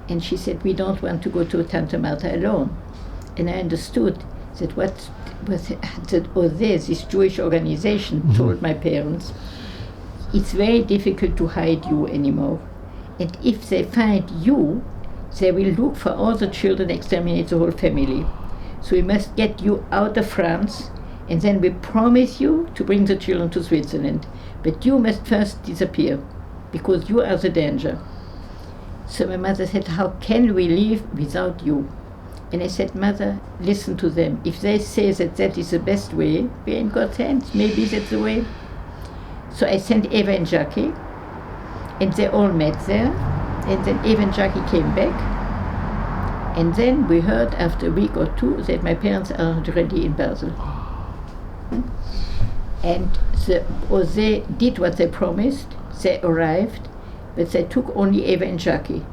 And she said, we don't want to go to Tante Martha alone. And I understood that this Jewish organization told my parents, it's very difficult to hide you anymore. And if they find you, they will look for all the children, exterminate the whole family. So we must get you out of France, and then we promise you to bring the children to Switzerland. But you must first disappear, because you are the danger. So my mother said, how can we live without you? And I said, Mother, listen to them. If they say that that is the best way, we're in God's hands. Maybe that's the way. So I sent Eva and Jackie, and they all met there. And then Eva and Jackie came back. And then we heard after a week or two that my parents are already in Basel. And they did what they promised. They arrived, but they took only Eva and Jackie.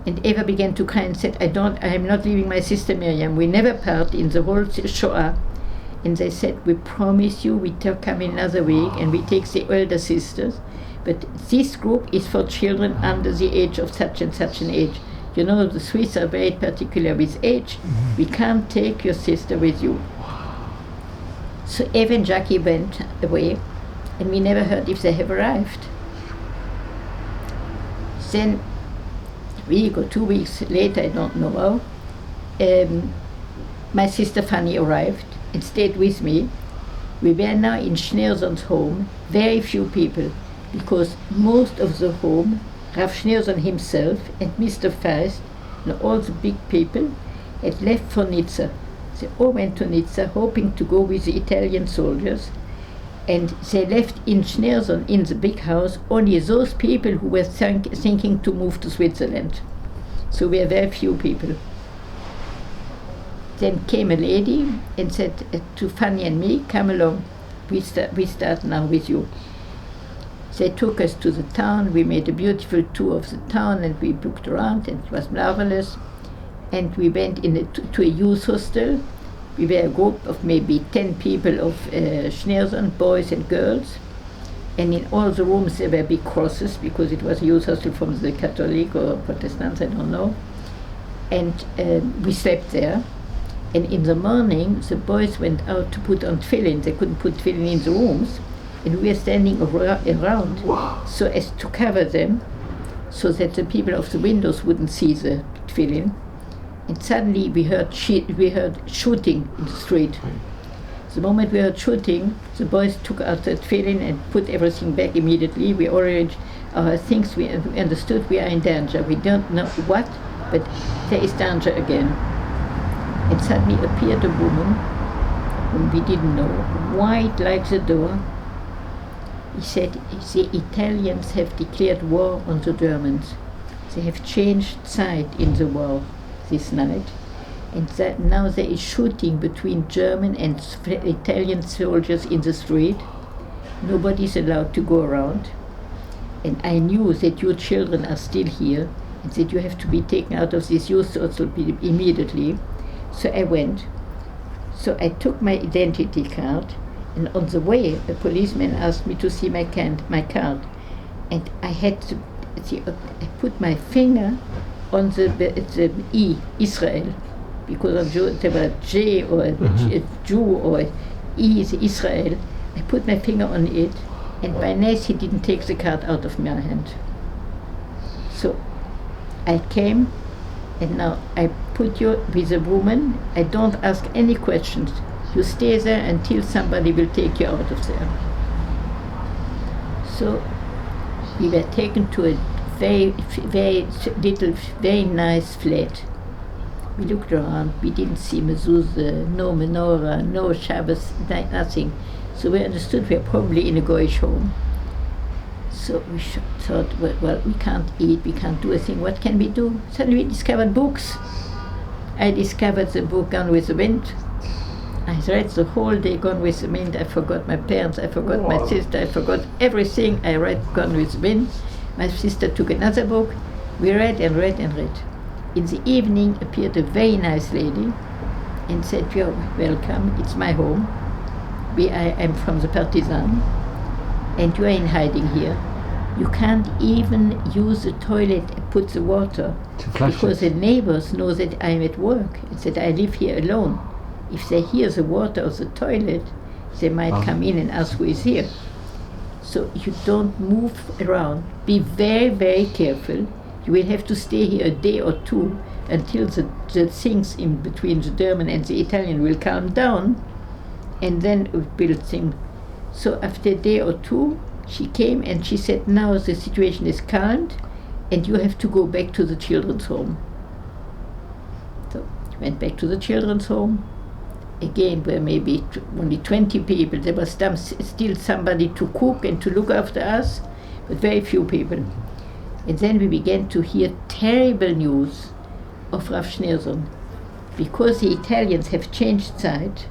And Eva began to cry and said, I'm not leaving my sister Mirjam. We never part in the whole Shoah. And they said, we promise you, we come in another week and we take the elder sisters. But this group is for children under the age of such and such an age. You know, the Swiss are very particular with age. We can't take your sister with you. So Eva and Jackie went away, and we never heard if they have arrived. Then, a week or 2 weeks later, I don't know how, my sister Fanny arrived and stayed with me. We were now in Schneerson's home, very few people, because most of the home, Rav Schneerson himself and Mr. Feist and all the big people had left for Nizza. They all went to Nizza hoping to go with the Italian soldiers, and they left in Schneerson, in the big house, only those people who were thinking to move to Switzerland. So we are very few people. Then came a lady and said to Fanny and me, come along, we start now with you. They took us to the town, we made a beautiful tour of the town and we looked around and it was marvelous. And we went to a youth hostel. We were a group of maybe 10 people of Schneerson, boys and girls. And in all the rooms there were big crosses because it was a youth hostel from the Catholic or Protestants, I don't know. And we slept there. And in the morning, the boys went out to put on tefillin. They couldn't put tefillin in the rooms. And we were standing around so as to cover them so that the people of the windows wouldn't see the tefillin. And suddenly we heard shooting in the street. The moment we heard shooting, the boys took out the tefillin and put everything back immediately. We arranged our things. We understood we are in danger. We don't know what, but there is danger again. And suddenly appeared a woman whom we didn't know, white like the door. He said, the Italians have declared war on the Germans. They have changed side in the war this night. And that now there is shooting between German and Italian soldiers in the street. Nobody is allowed to go around. And I knew that your children are still here and that you have to be taken out of this youth hostel immediately. So I went. So I took my identity card, and on the way, a policeman asked me to see my card, and I had to. I put my finger on the E, Israel, because on there were J or a Jew or E is Israel. I put my finger on it, and by nice he didn't take the card out of my hand. So I came. And now I put you with a woman. I don't ask any questions. You stay there until somebody will take you out of there. So we were taken to a very little, very nice flat. We looked around. We didn't see mezuzah, no menorah, no Shabbos, nothing. So we understood we are probably in a Goyish home. So we thought, well, we can't eat, we can't do a thing, what can we do? Suddenly we discovered books. I discovered the book Gone with the Wind. I read the whole day Gone with the Wind. I forgot my parents, I forgot my sister, I forgot everything. I read Gone with the Wind. My sister took another book. We read and read and read. In the evening appeared a very nice lady and said, you're welcome, it's my home. I'm from the Partisan and you are in hiding here. You can't even use the toilet and put the water because the neighbors know that I'm at work and that I live here alone. If they hear the water of the toilet, they might come in and ask who is here. So you don't move around. Be very, very careful. You will have to stay here a day or two until the things in between the German and the Italian will calm down, and then we'll think. So after a day or two, she came and she said, now the situation is calmed and you have to go back to the children's home. So we went back to the children's home. Again, where maybe only 20 people. There was still somebody to cook and to look after us, but very few people. And then we began to hear terrible news of Rav Schneerson. Because the Italians have changed side,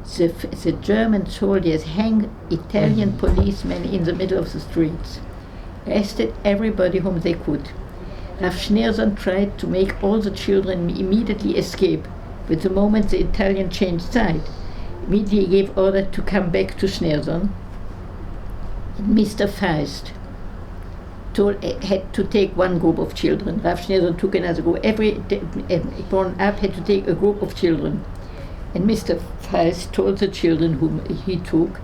the German soldiers hang Italian policemen in the middle of the streets, arrested everybody whom they could. Rav Schneerson tried to make all the children immediately escape, but the moment the Italian changed side, immediately he gave order to come back to Schneerson. And Mr. Feist had to take one group of children. Rav Schneerson took another group. Every grown up had to take a group of children. And Mr. Feist told the children whom he took,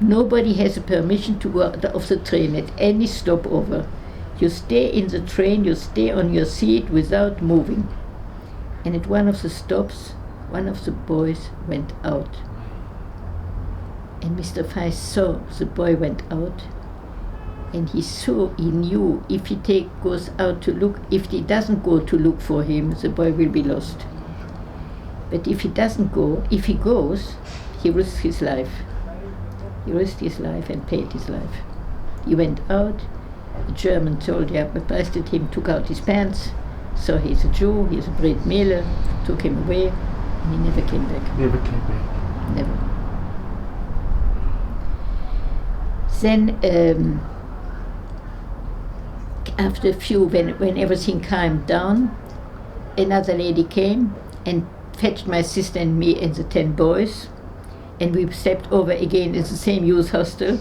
nobody has a permission to go out of the train at any stopover. You stay in the train, you stay on your seat without moving. And at one of the stops, one of the boys went out. And Mr. Feist saw the boy went out, and he knew if he goes out to look, if he doesn't go to look for him, the boy will be lost. But if he doesn't go, if he goes, he risks his life. He risked his life and paid his life. He went out, the German soldier arrested him, took out his pants, so he's a Jew, he's a Brit Mila, took him away, And he never came back. Never came back. Never. Then, after a few, when everything calmed down, another lady came and fetched my sister and me and the 10 boys, and we stepped over again in the same youth hostel.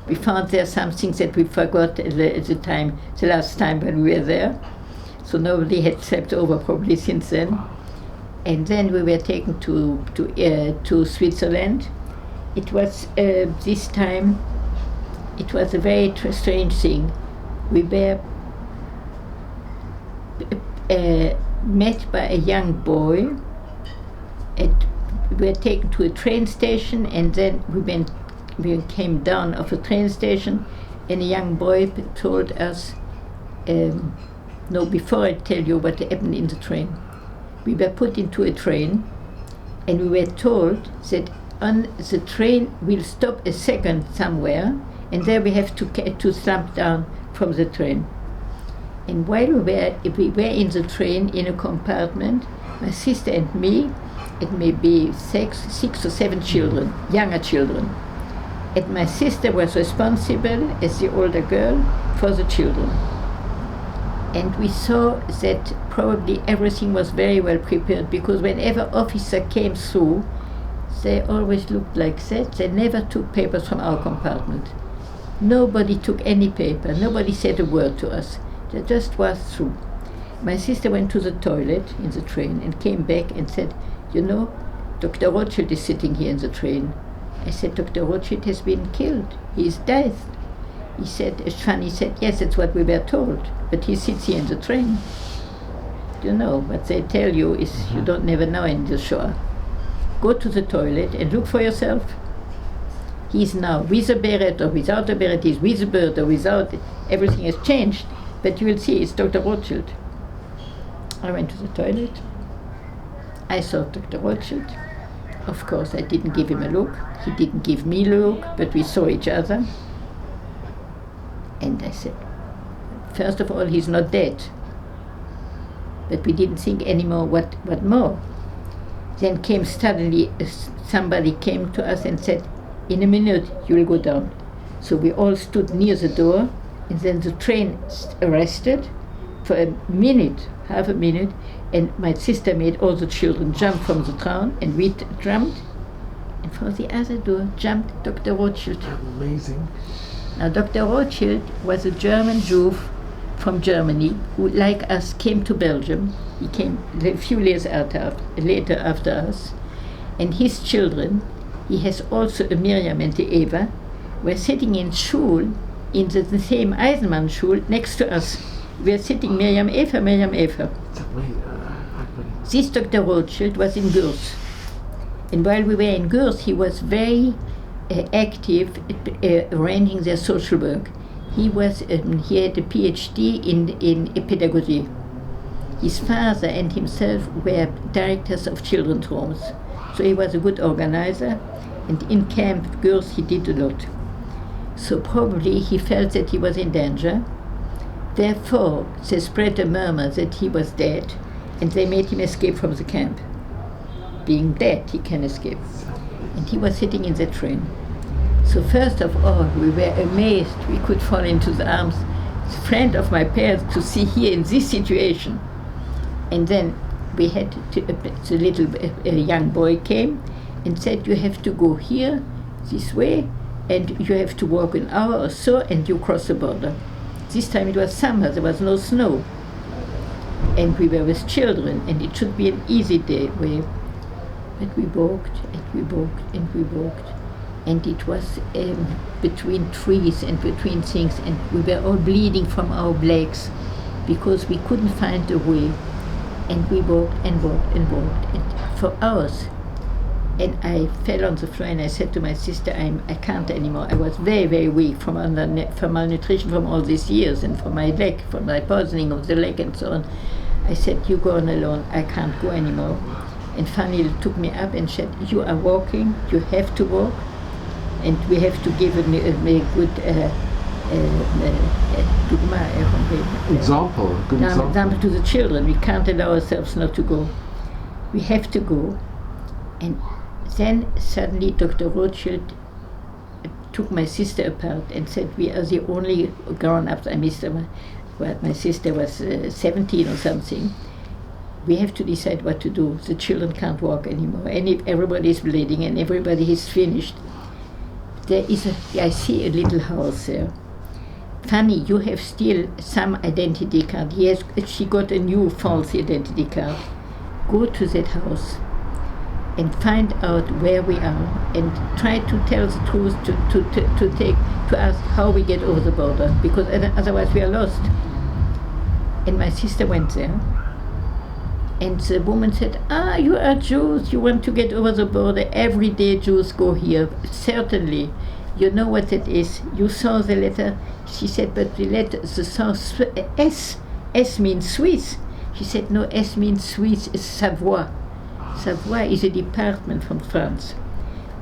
We found there some things that we forgot at the last time when we were there. So nobody had slept over probably since then. And then we were taken to Switzerland. It was this time. It was a very strange thing. We were met by a young boy. We were taken to a train station, and then we came down of a train station, and a young boy told us, no, before I tell you what happened in the train. We were put into a train, and we were told that on the train we'll stop a second somewhere, and there we have to slump down from the train. And while we were in the train in a compartment, my sister and me, it may be six or seven children, younger children. And my sister was responsible, as the older girl, for the children. And we saw that probably everything was very well prepared, because whenever officer came through, they always looked like that. They never took papers from our compartment. Nobody took any paper. Nobody said a word to us. They just was through. My sister went to the toilet in the train and came back and said, you know, Dr. Rothschild is sitting here in the train. I said, Dr. Rothschild has been killed. He is dead. He said, Shani said, yes, that's what we were told, but he sits here in the train. You know, what they tell you is you don't never know in the Shoah. Go to the toilet and look for yourself. He's now with a beret or without a beret, he's with a bird or without it. Everything has changed, but you will see it's Dr. Rothschild. I went to the toilet. I saw Dr. Rothschild. Of course, I didn't give him a look. He didn't give me a look, but we saw each other. And I said, first of all, he's not dead. But we didn't think anymore what more. Then came suddenly, somebody came to us and said, in a minute, you will go down. So we all stood near the door, and then the train arrested for a minute, half a minute, and my sister made all the children jump from the train, and we jumped, and from the other door jumped Dr. Rothschild. Amazing. Now, Dr. Rothschild was a German Jew from Germany who, like us, came to Belgium. He came a few years later after us, and his children, he has also a Mirjam and a Eva, were sitting in shul, in the same Eisenmann shul next to us. We were sitting Mirjam Eva. This Dr. Rothschild was in Gurs. And while we were in Gurs, he was very active arranging their social work. He had a PhD in pedagogy. His father and himself were directors of children's homes. So he was a good organizer, and in Camp Gurs he did a lot. So probably he felt that he was in danger. Therefore, they spread a murmur that he was dead, and they made him escape from the camp. Being dead, he can escape. And he was sitting in the train. So first of all, we were amazed we could fall into the arms of a friend of my parents to see here in this situation. And then we had the little young boy came and said, you have to go here, this way, and you have to walk an hour or so, and you cross the border. This time it was summer, there was no snow. And we were with children, and it should be an easy day. But we walked, and we walked, and we walked. And it was between trees and between things, and we were all bleeding from our legs because we couldn't find a way. And we walked and walked and walked, and for hours. And I fell on the floor, and I said to my sister, I can't anymore. I was very, very weak from malnutrition from all these years, and from my leg, from my poisoning of the leg and so on. I said, you go on alone, I can't go anymore. And Fanny took me up and said, you are walking, you have to walk, and we have to give a good good example to the children. We can't allow ourselves not to go. we have to go. And then suddenly Dr. Rothschild took my sister apart and said, we are the only grown-ups. I missed her. Well, my sister was 17 or something. We have to decide what to do. The children can't walk anymore. And if everybody is bleeding and everybody is finished, I see a little house there. Funny, you have still some identity card. Yes, she got a new false identity card. Go to that house and find out where we are and try to tell the truth to ask how we get over the border, because otherwise we are lost. And my sister went there, and the woman said, you are Jews, you want to get over the border, every day Jews go here. Certainly, you know what it is. You saw the letter. She said, but the letter, S means Swiss. She said, no, S means Swiss, is Savoie. Savoie is a department from France.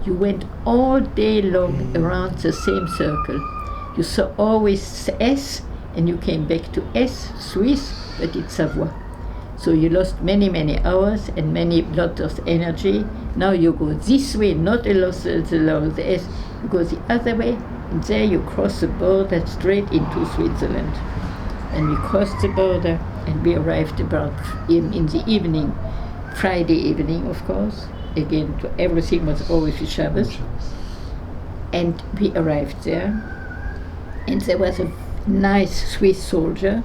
You went all day long around the same circle. You saw always S, and you came back to S, Swiss, but it's Savoie. So you lost many, many hours and lot of energy. Now you go this way, not along the S, you go the other way, and there you cross the border straight into Switzerland. And we crossed the border, and we arrived about in the evening, Friday evening, of course. Again, everything was always with Shabbos. And we arrived there, and there was a nice Swiss soldier,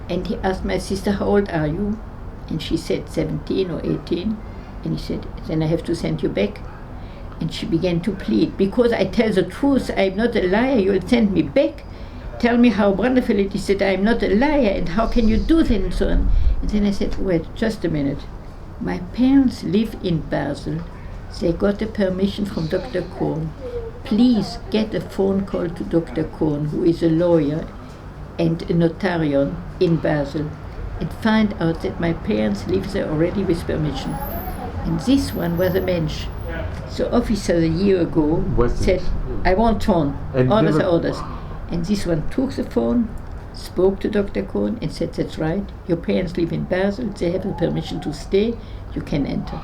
and he asked my sister, how old are you? And she said 17 or 18. And he said, then I have to send you back. And she began to plead, because I tell the truth, I'm not a liar, you'll send me back. Tell me how wonderful it is that I'm not a liar, and how can you do that, and so on. And then I said, wait, just a minute. My parents live in Basel. They got a permission from Dr. Kohn. Please get a phone call to Dr. Kohn, who is a lawyer and a notarian in Basel, and find out that my parents live there already with permission. And this one was a mensch. The officer a year ago said, I want phone, orders. And this one took the phone, spoke to Dr. Kohn, and said, that's right, your parents live in Basel, they have the permission to stay, you can enter.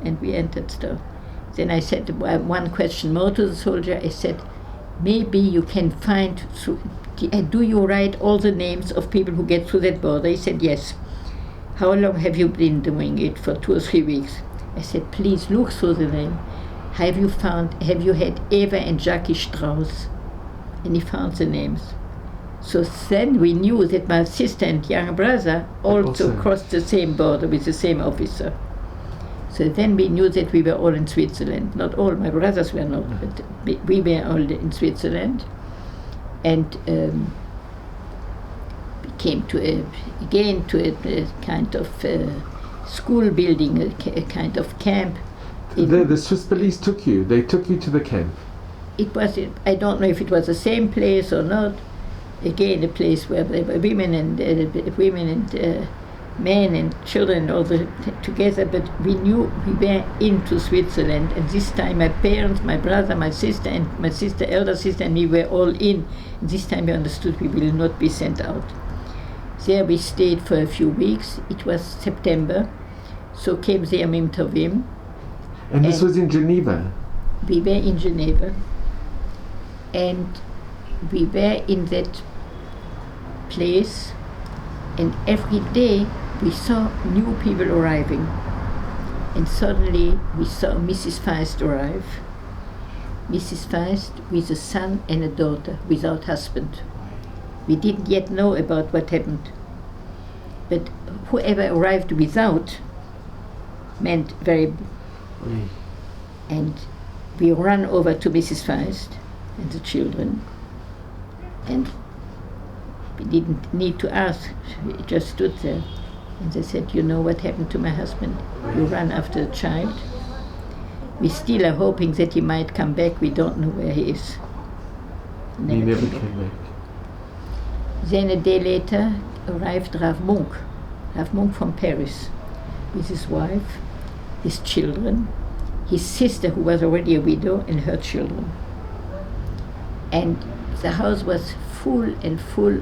And we entered still. Then I said one question more to the soldier. I said, maybe you can find, do you write all the names of people who get through that border? He said, yes. How long have you been doing it? For 2 or 3 weeks. I said, please look through the name. Have you had Eva and Jackie Strauss? And he found the names. So then we knew that my sister and young brother also crossed the same border with the same officer. So then we knew that we were all in Switzerland. Not all, my brothers were not, but we were all in Switzerland. And we came to a kind of school building, a kind of camp. The Swiss police took you. They took you to the camp. It was, I don't know if it was the same place or not. Again, a place where there were women and men and children all together. But we knew we were into Switzerland. And this time, my parents, my brother, my sister, and my sister, elder sister, and me were all in. And this time, we understood we will not be sent out. There we stayed for a few weeks. It was September, so came the Yamim Tovim. And this was in Geneva? We were in Geneva, and we were in that place, and every day we saw new people arriving. And suddenly we saw Mrs. Feist arrive. Mrs. Feist with a son and a daughter, without husband. We didn't yet know about what happened. But whoever arrived without meant very... And we ran over to Mrs. Feist and the children, and we didn't need to ask, we just stood there. And they said, you know what happened to my husband? You ran after the child. We still are hoping that he might come back. We don't know where he is. He never came back. Then a day later arrived Rav Munk from Paris, with his wife, his children, his sister, who was already a widow, and her children. And the house was full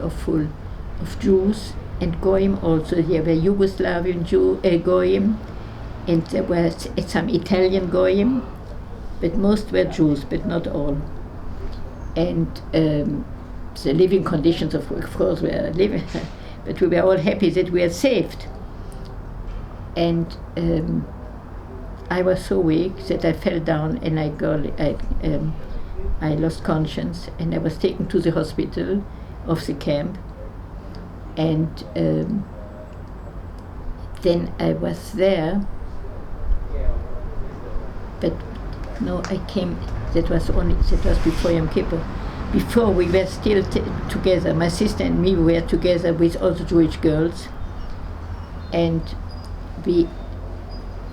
of Jews, and Goyim also. There were Yugoslavian Goyim, and there were some Italian Goyim, but most were Jews, but not all. And the living conditions, of course, were living, but we were all happy that we were saved. And I was so weak that I fell down and I lost conscience, and I was taken to the hospital of the camp. And then I was there, but no, I came. That was before Yom Kippur. Before we were still together. My sister and me were together with all the Jewish girls, and we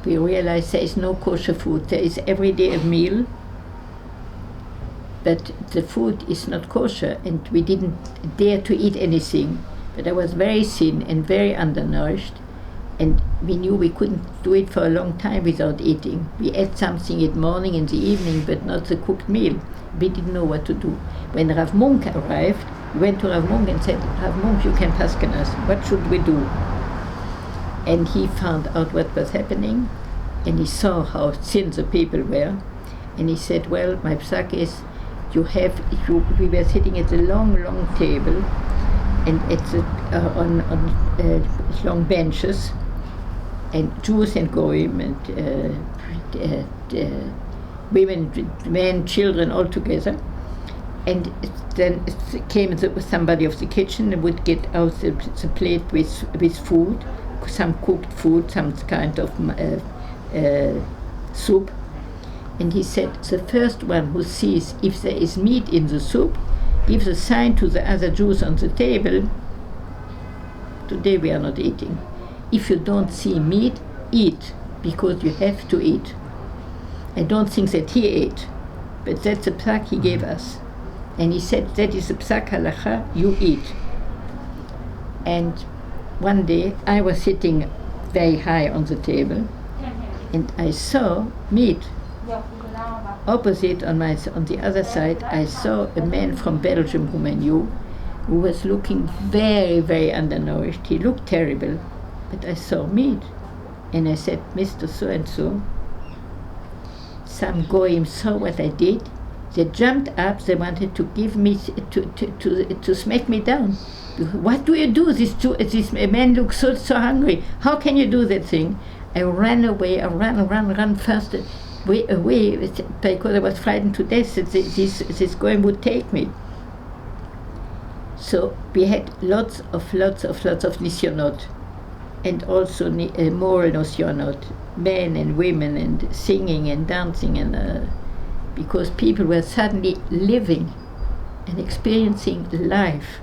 realized there is no kosher food. There is every day a meal, but the food is not kosher, and we didn't dare to eat anything. But I was very thin and very undernourished, and we knew we couldn't do it for a long time without eating. We ate something in the morning and the evening, but not the cooked meal. We didn't know what to do. When Rav Munk arrived, we went to Rav Munk and said, Rav Munk, you can paskin us. What should we do? And he found out what was happening, and he saw how thin the people were, and he said, well, my psak is, we were sitting at a long table, and on long benches, and Jews and Goyim and women, men, children, all together. And then came somebody of the kitchen and would get out the plate with food, some cooked food, some kind of soup. And he said, the first one who sees if there is meat in the soup gives a sign to the other Jews on the table, today we are not eating. If you don't see meat, eat, because you have to eat. I don't think that he ate, but that's the psak he gave us. And he said, that is the psak halacha, you eat. And one day I was sitting very high on the table, and I saw meat. Opposite on the other side, I saw a man from Belgium whom I knew, who was looking very, very undernourished. He looked terrible, but I saw meat. And I said, Mr. So-and-so, some goyim saw what I did. They jumped up, they wanted to give me, to smack me down. What do you do? This man looks so hungry. How can you do that thing? I ran away, I ran first away because I was frightened to death that this goyim would take me. So we had lots of nisyonot, and also moral nisyonot, men and women, and singing and dancing, and because people were suddenly living and experiencing life.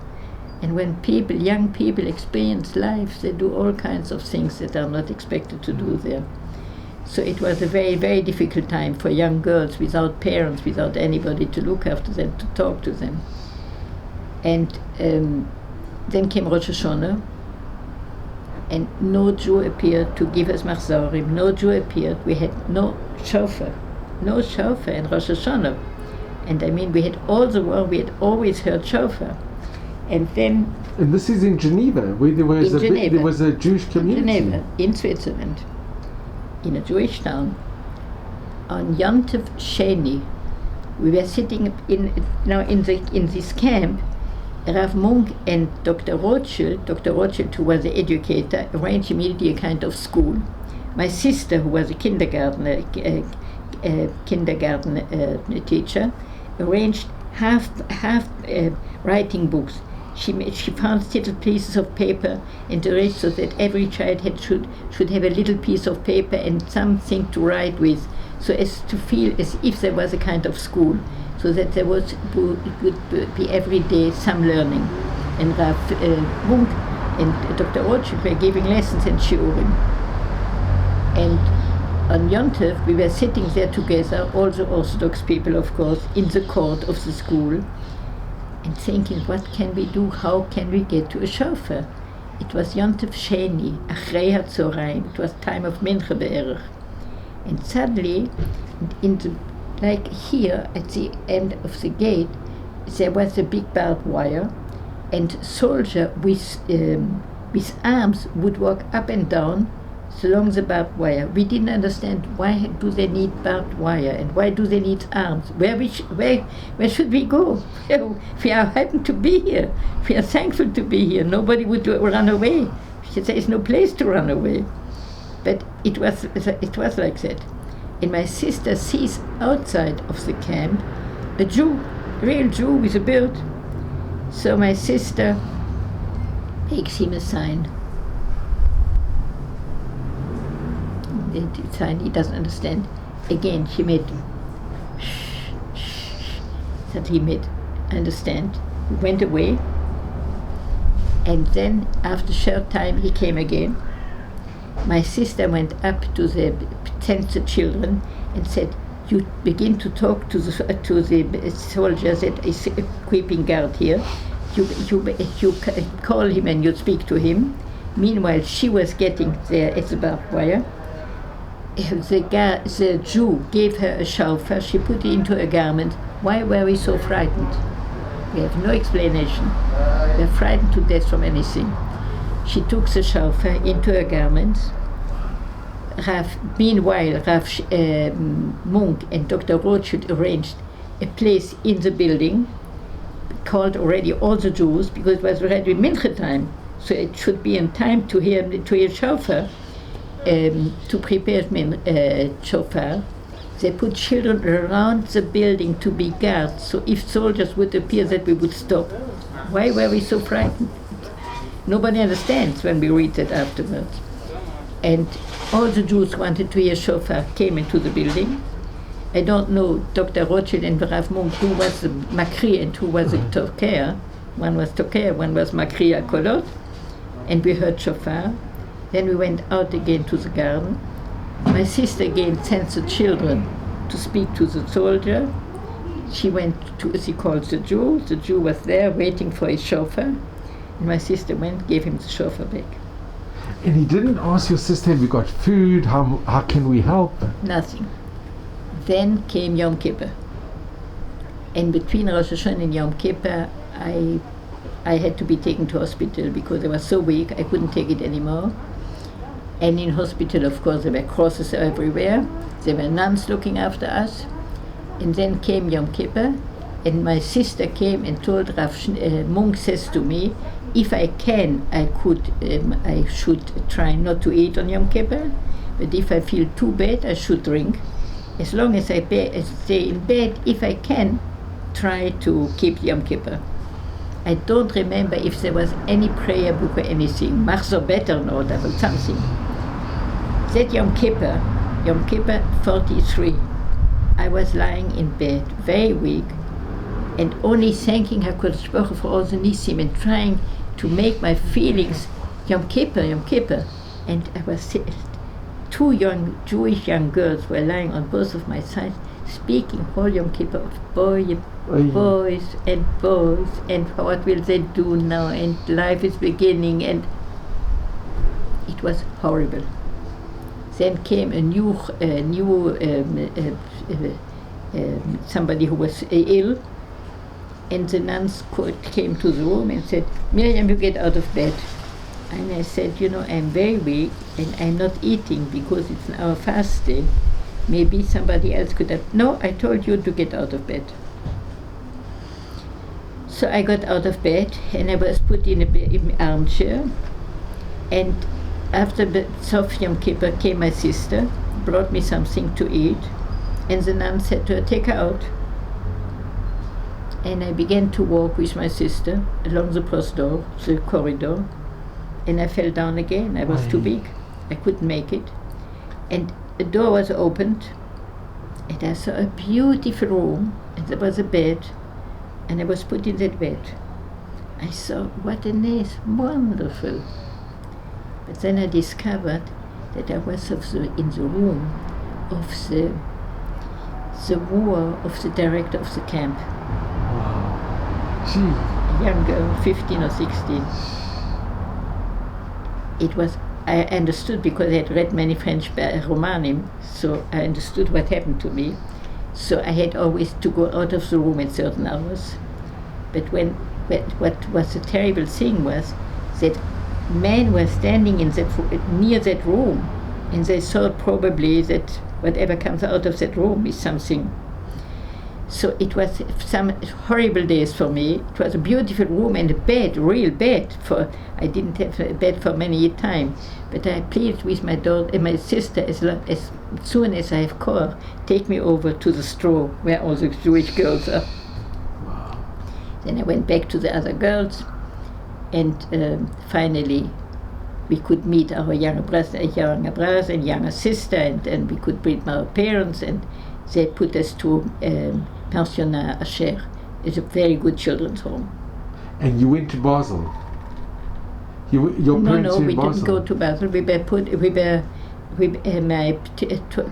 And when young people experience life, they do all kinds of things that are not expected to do there. So it was a very, very difficult time for young girls without parents, without anybody to look after them, to talk to them. And then came Rosh Hashanah, and no Jew appeared to give us machzorim. No Jew appeared. We had no shofar in Rosh Hashanah. And I mean, we had all the world, we had always heard shofar. And then... And this is in Geneva, where there was a Jewish community. In Geneva, in Switzerland, in a Jewish town. On Yom Tov Sheni, we were sitting in this camp. Rav Munk and Dr. Rothschild, who was the educator, arranged immediately a kind of school. My sister, who was a kindergarten teacher, arranged half writing books. She found little pieces of paper and arranged so that every child should have a little piece of paper and something to write with, so as to feel as if there was a kind of school, so that there would be every day some learning. And Rav Munk and Dr. Rothschild were giving lessons in shiurim. And on Yom Tov, we were sitting there together, all the Orthodox people, of course, in the court of the school, and thinking, what can we do? How can we get to a shofar? It was Yom Tov Sheni, Achrei HaTzoraim. It was time of Mincha Be'erech. And suddenly, like here at the end of the gate, there was a big barbed wire, and soldier with with arms would walk up and down along the barbed wire. We didn't understand why do they need barbed wire and why do they need arms. Where should we go? We are happy to be here. We are thankful to be here. Nobody would run away. There is no place to run away. But it was like that. And my sister sees outside of the camp a Jew, a real Jew with a beard. So my sister makes him a sign. The sign he doesn't understand. Again, she made that he made understand. He went away, and then after a short time he came again. My sister went up to the children and said, "You begin to talk to the soldier that is keeping guard here. You call him and you speak to him." Meanwhile, she was getting there at the barbed wire. The Jew gave her a chauffeur. She put it into a garment. Why were we so frightened? We have no explanation. We are frightened to death from anything. She took the chauffeur into her garments. Meanwhile, Rav Monk and Dr. Rothschild arranged a place in the building, called already all the Jews, because it was already Mincha time, so it should be in time to hear chauffeur, to prepare chauffeur. They put children around the building to be guards, so if soldiers would appear that we would stop. Why were we so frightened? Nobody understands when we read that afterwards. And all the Jews wanted to hear chauffeur came into the building. I don't know Dr. Rothschild and Rav Monk who was the Makri and who was the Tokea. One was Tokea, one was Makri Akolot. And we heard chauffeur. Then we went out again to the garden. My sister again sent the children to speak to the soldier. She called the Jew. The Jew was there waiting for his chauffeur. And my sister went, gave him the chauffeur back. And he didn't ask your sister, have you got food? How can we help? Nothing. Then came Yom Kippur. And between Rosh Hashanah and Yom Kippur, I had to be taken to hospital because I was so weak, I couldn't take it anymore. And in hospital, of course, there were crosses everywhere. There were nuns looking after us. And then came Yom Kippur, and my sister came and told Rav Monk says to me, if I can, I should try not to eat on Yom Kippur, but if I feel too bad, I should drink. As long as I stay in bed, if I can, try to keep Yom Kippur. I don't remember if there was any prayer book or anything. Machzor better no, that was something. That Yom Kippur 43, I was lying in bed, very weak, and only thanking HaKadosh Baruch Hu for all the nisim and trying to make my feelings Yom Kippur. And I was two Jewish young girls were lying on both of my sides, speaking whole Yom Kippur of boys and what will they do now, and life is beginning, and it was horrible. Then came a new somebody who was ill, and the nuns came to the room and said, "Mirjam, you get out of bed." And I said, I'm very weak and I'm not eating because it's our fast day. Maybe somebody else could have. No, I told you to get out of bed. So I got out of bed and I was put in an armchair. And after Sof Yom Kippur came my sister, brought me something to eat, and the nun said to her, "Take her out." And I began to walk with my sister along the the corridor, and I fell down again. I was too big. I couldn't make it. And the door was opened, and I saw a beautiful room, and there was a bed, and I was put in that bed. I saw, what a nice, wonderful. But then I discovered that I was in the room of the war of the director of the camp. Wow. Gee. A young girl, 15 or 16. I understood because I had read many French romanim, so I understood what happened to me. So I had always to go out of the room at certain hours. But what was the terrible thing was that men were standing in near that room, and they thought probably that whatever comes out of that room is something. So it was some horrible days for me. It was a beautiful room and a bed, real bed. I didn't have a bed for many time, but I pleaded with my daughter and my sister as soon as I have core, take me over to the straw where all the Jewish girls are. Wow. Then I went back to the other girls, and finally we could meet our younger brother and younger sister, and we could meet our parents, and they put us to Pensionnat Asher. It's a very good children's home. And you went to Basel? Your parents were in Basel? No, we didn't go to Basel. My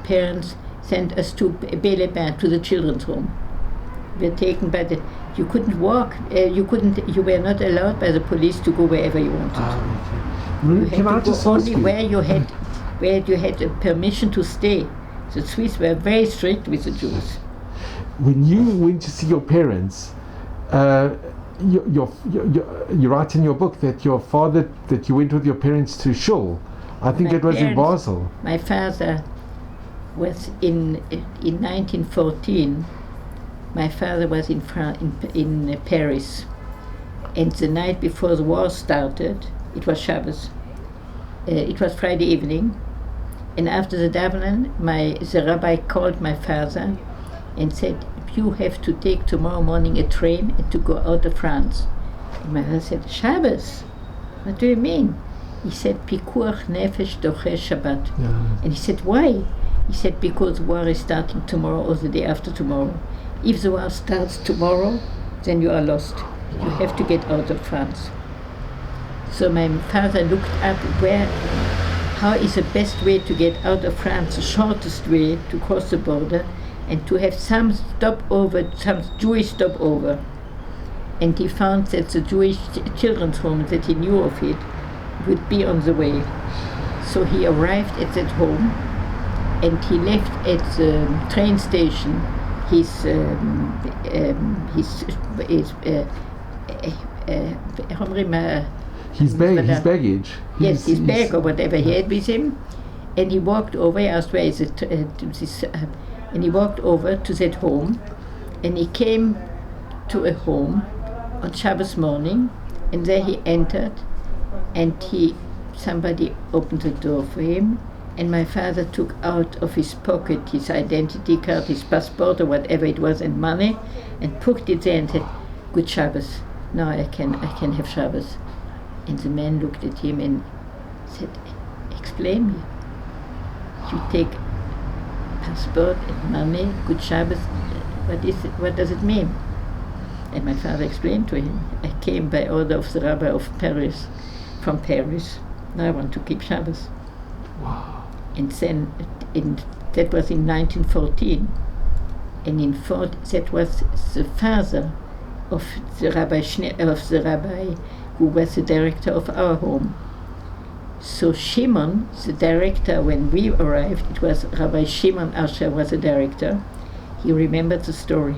parents sent us to Bélébin, to the children's home. We were taken by you couldn't walk, you were not allowed by the police to go wherever you wanted. Okay. Can I just ask you? Where you had a permission to stay. The Swiss were very strict with the Jews. When you went to see your parents, you write in your book that that you went with your parents to Shul. I think it was in Basel. My father was in 1914. My father was in Paris, and the night before the war started, it was Shabbos. It was Friday evening, and after the davening, the rabbi called my father and said, "You have to take tomorrow morning a train and to go out of France." And my father said, "Shabbos? What do you mean?" He said, "Pikuach nefesh doche Shabbat." Yeah. And he said, "Why?" He said, "Because the war is starting tomorrow or the day after tomorrow. If the war starts tomorrow, then you are lost. You have to get out of France." So my father looked up how is the best way to get out of France, the shortest way to cross the border, and to have some Jewish stopover. And he found that the Jewish children's home that he knew of it would be on the way. So he arrived at that home, and he left at the train station his baggage. His bag or whatever he had with him, and he walked over. He asked, "Where is it?" And he walked over to that home, and he came to a home on Shabbos morning, and there he entered, and somebody opened the door for him, and my father took out of his pocket his identity card, his passport or whatever it was, and money, and put it there and said, "Good Shabbos. Now I can have Shabbos." And the man looked at him and said, "Explain me. You take passport and money, good Shabbos, what is it? What does it mean?" And my father explained to him, "I came by order of the rabbi of Paris, from Paris. Now I want to keep Shabbos." Wow. And then, that was in 1914, and that was the father of the rabbi who was the director of our home. So Shimon, the director, when we arrived, it was Rabbi Shimon Asher was the director. He remembered the story.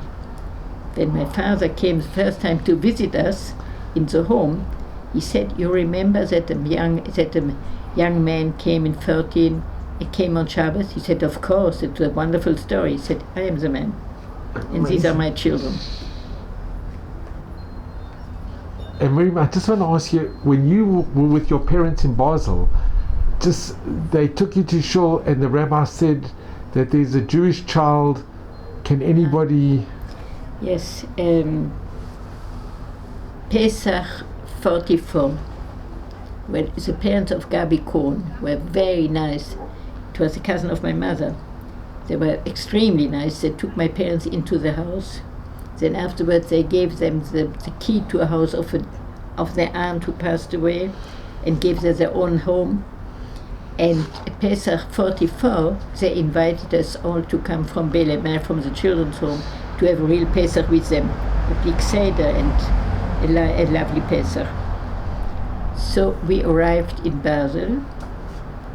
When my father came the first time to visit us in the home, he said, "You remember that a young man came in 13, he came on Shabbos?" He said, "Of course, it was a wonderful story." He said, "I am the man, and these are my children." And Mirjam, I just want to ask you, when you were with your parents in Basel, they took you to shul, and the rabbi said that there's a Jewish child. Can anybody? Yes, Pesach 44. Well, the parents of Gabi Cohn were very nice. It was a cousin of my mother. They were extremely nice. They took my parents into the house. Then afterwards they gave them the key to a house of their aunt who passed away, and gave them their own home. And at Pesach 44, they invited us all to come from Bélébin, from the children's home, to have a real Pesach with them, a big Seder and a lovely Pesach. So we arrived in Basel,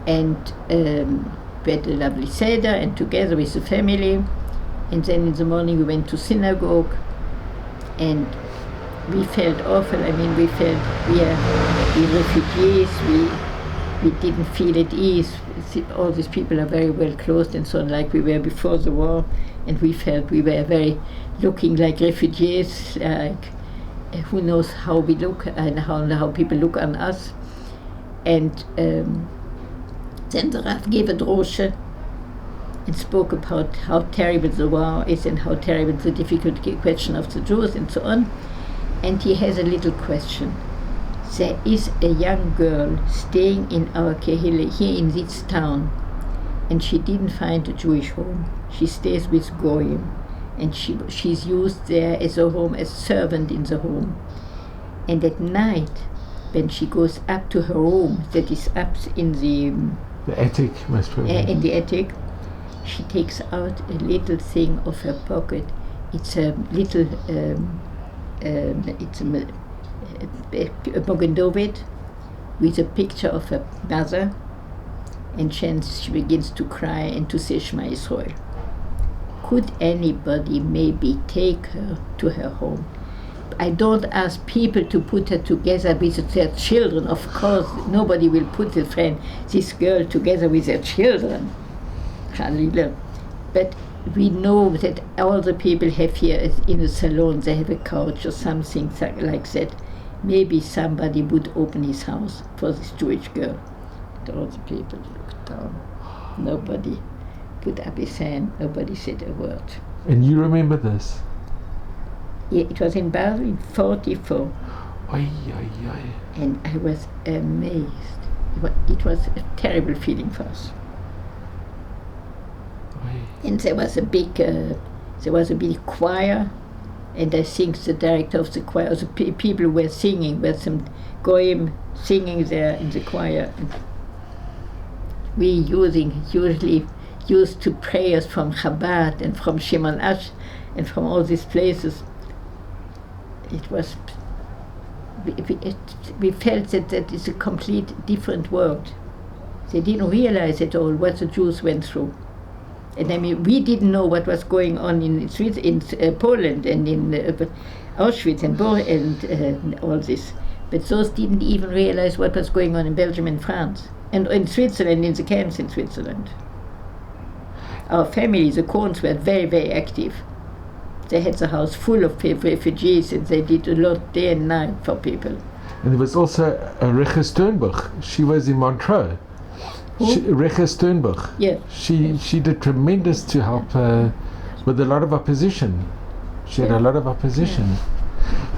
and we had a lovely Seder, and together with the family. And then in the morning we went to synagogue, and we felt awful. I mean, we felt we refugees. We didn't feel at ease. All these people are very well clothed and so on, like we were before the war, and we felt we were very looking like refugees. Like who knows how we look and how people look on us. And then the Rav gave a drosche and spoke about how terrible the war is and how terrible the difficult question of the Jews and so on. And he has a little question. There is a young girl staying in our kehille here in this town, and she didn't find a Jewish home. She stays with Goyim, and she's used there as a home, as servant in the home. And at night, when she goes up to her room, that is up in the attic, most probably. In the attic, she takes out a little thing of her pocket. It's a little, it's a Magen David with a picture of her mother, and then she begins to cry and to say Shema Yisrael. Could anybody maybe take her to her home? I don't ask people to put her together with their children. Of course, nobody will put this girl together with their children. Hallelujah. But we know that all the people have here in a salon, they have a couch or something like that. Maybe somebody would open his house for this Jewish girl. And all the people looked down. Nobody put up his hand. Nobody said a word. And you remember this? Yeah, it was in Basel in 1944. And I was amazed. It was a terrible feeling for us. And there was a big choir, and I think the director of the choir, the people were singing, were some goyim singing there in the choir. We usually used to prayers from Chabad and from Shimon Ash and from all these places. It was, we felt that it's a complete different world. They didn't realize at all what the Jews went through. And I mean, we didn't know what was going on in Poland and in Auschwitz and all this. But those didn't even realize what was going on in Belgium and France, and in Switzerland, in the camps in Switzerland. Our family, the Cohns, were very, very active. They had the house full of refugees, and they did a lot day and night for people. And there was also Recha Sternbuch. She was in Montreux. Recha Sternbuch. Yeah. She did tremendous to help with a lot of opposition. She had a lot of opposition. Yeah.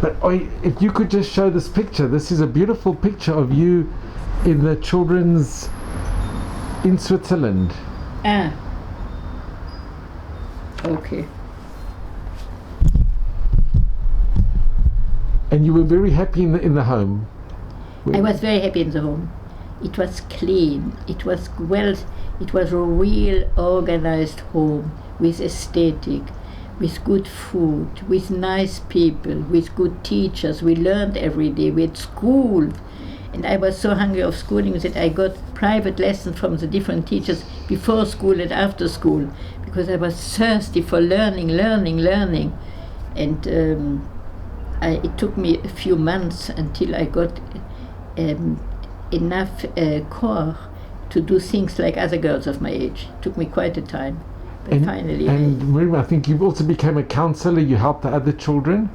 But if you could just show this picture, this is a beautiful picture of you in the children's in Switzerland. Ah. Okay. And you were very happy in the home. I was very happy in the home. It was clean. It was well. It was a real organized home with aesthetic, with good food, with nice people, with good teachers. We learned every day. We had school, and I was so hungry of schooling that I got private lessons from the different teachers before school and after school, because I was thirsty for learning. And it took me a few months until I got enough core to do things like other girls of my age. It took me quite a time, but finally. And Mirjam, I think you also became a counselor. You helped the other children.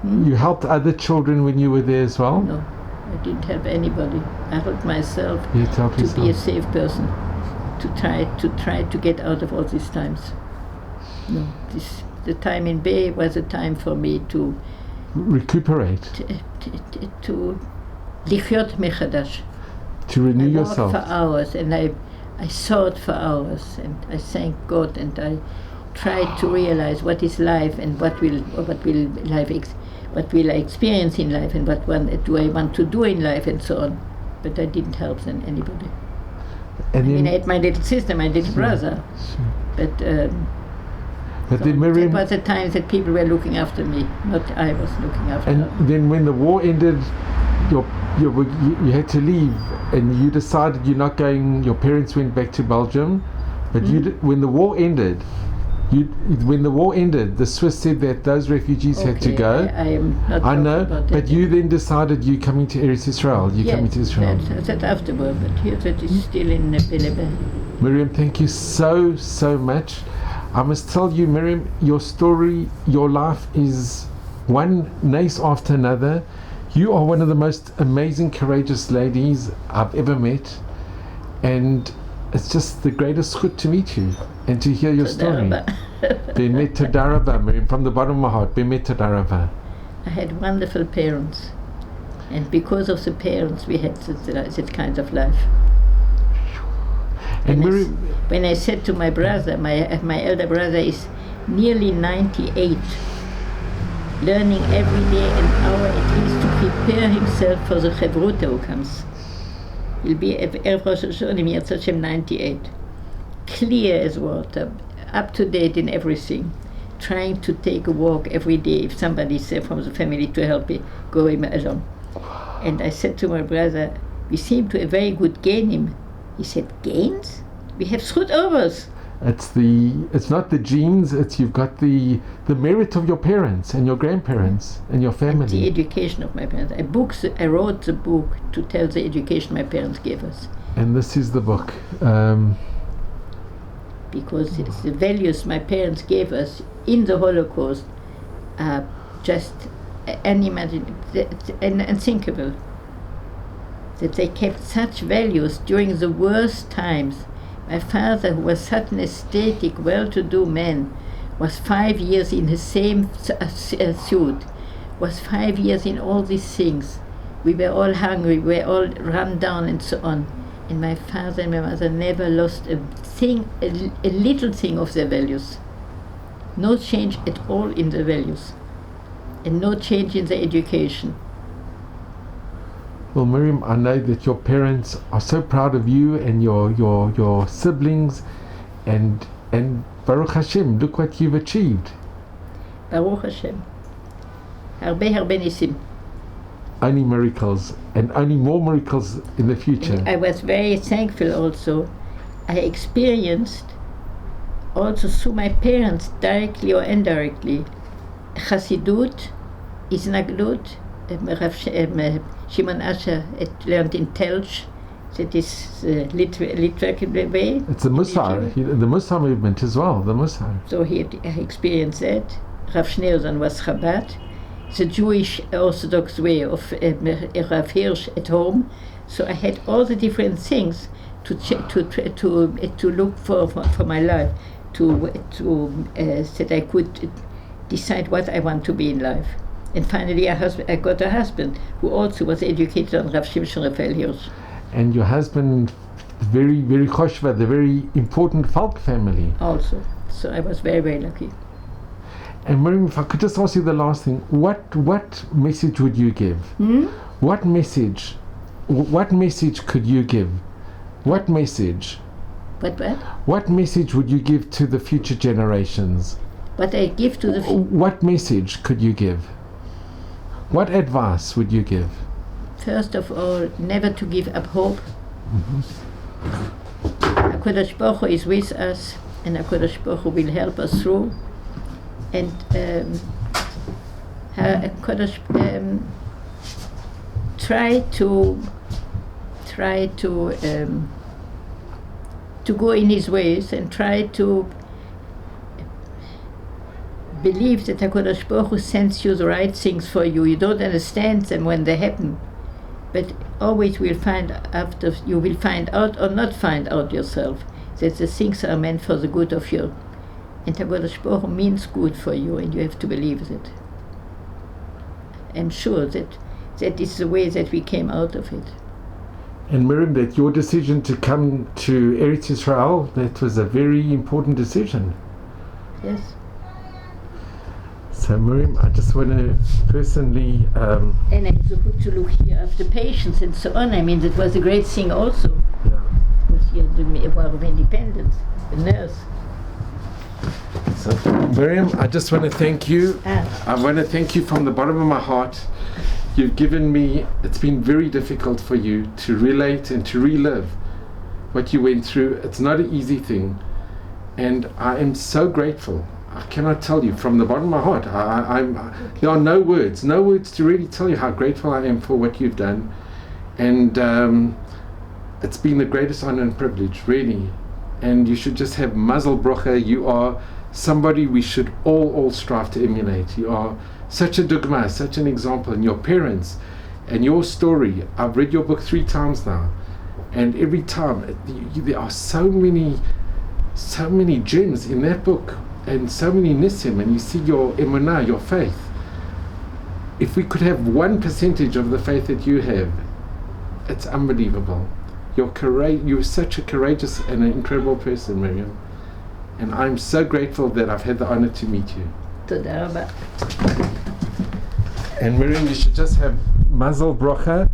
You helped other children when you were there as well. No, I didn't help anybody. I helped myself to be a safe person, to try to get out of all these times. No, the time in Bay was a time for me to recuperate, to lichot mechadash, to renew yourself. For hours, and I thought for hours, and I thanked God, and I tried to realize what is life and what will I experience in life, and what do I want to do in life, and so on. But I didn't help anybody. And I had my little sister, my little brother, but then Mirjam, that was the time that people were looking after me, not I was looking after them. And then when the war ended, you had to leave, and you decided you're not going. Your parents went back to Belgium, but when the war ended, When the war ended, the Swiss said that those refugees had to go. I am not I know, about but that. you then decided you coming to Eretz Israel. You coming to Israel. That afterward, but here that is still in Belebe. Miriam, thank you so much. I must tell you, Mirjam, your story, your life is one nace after another. You are one of the most amazing, courageous ladies I've ever met, and it's just the greatest good to meet you and to hear your story. Bemet Tadarava, Mirjam, from the bottom of my heart. Bemet Tadarava. I had wonderful parents, and because of the parents, we had that kind of life. And when I said to my brother, my elder brother is nearly 98, learning every day an hour at least to prepare himself for the Chevruta who comes. He'll be Erev Rosh Hashanah Yirtzeh Hashem 98, clear as water, up to date in everything, trying to take a walk every day if somebody's there from the family to help me go him along. And I said to my brother, we seem to have very good gainim. He said, gains? We have schut overs. It's not the genes, it's you've got the merit of your parents and your grandparents and your family. And the education of my parents. I wrote the book to tell the education my parents gave us. And this is the book. Because it's the values my parents gave us in the Holocaust are just unimaginable and unthinkable. That they kept such values during the worst times. My father, who was such an aesthetic, well-to-do man, was 5 years in the same suit, was 5 years in all these things. We were all hungry, we were all run down and so on. And my father and my mother never lost a thing, a little thing of their values. No change at all in the values. And no change in the education. Well, Mirjam, I know that your parents are so proud of you and your siblings, and Baruch Hashem, look what you've achieved. Baruch Hashem. Harbe nisim. Only miracles, and only more miracles in the future. And I was very thankful also. I experienced also through my parents, directly or indirectly, Chassidut, Iznaglut, Shimon Asher learned in Telch, that is literary way. It's the Musar, the Musar movement as well, the Musar. So he experienced that. Rav Schneerson was Chabad, the Jewish Orthodox way of Rav Hirsch at home. So I had all the different things to look for my life, that I could decide what I want to be in life. And finally, I got a husband who also was educated on Rav Shimshon Raphael Hirsch. And your husband, very, very choshva, the very important Falk family. Also. So I was very, very lucky. And Mirjam, if I could just ask you the last thing, what message would you give? What message could you give? What message? What message would you give to the future generations? What I give to the What message could you give? What advice would you give? First of all, never to give up hope. HaKadosh Baruch Hu is with us, and HaKadosh Baruch Hu will help us through. And HaKadosh try to go in his ways and try to believe that HaKadosh Baruch Hu sends you the right things for you. You don't understand them when they happen, but always you will find out or not find out yourself that the things are meant for the good of you. And HaKadosh Baruch Hu means good for you, and you have to believe that. I'm sure that is the way that we came out of it. And Mirjam, that your decision to come to Eretz Israel, that was a very important decision. Yes. So Mirjam, I just want to personally... and it's so good to look here after patients and so on. I mean, that was a great thing also. Yeah. With here the War of Independence, the nurse. So Mirjam, I just want to thank you. I want to thank you from the bottom of my heart. You've given me, it's been very difficult for you to relate and to relive what you went through. It's not an easy thing. And I am so grateful. I cannot tell you from the bottom of my heart. There are no words to really tell you how grateful I am for what you've done. And it's been the greatest honor and privilege, really. And you should just have mazel brocha. You are somebody we should all strive to emulate. You are such a dugma, such an example. And your parents and your story. I've read your book 3 times now. And every time, there are so many gems in that book. And so many nisim, and you see your emunah, your faith. If we could have 1% of the faith that you have, it's unbelievable. You're such a courageous and an incredible person, Mirjam. And I'm so grateful that I've had the honor to meet you. Toda rabba. And Mirjam, you should just have mazel brocha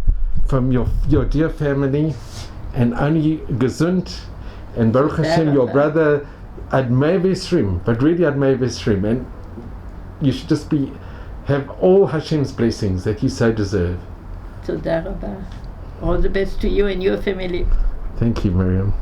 from your dear family, and only gesund, and Baruch Hashem, your brother, Admei V'Esrim, but really Admei V'Esrim, and you should just have all Hashem's blessings that you so deserve. Toda rabba. All the best to you and your family. Thank you, Mirjam.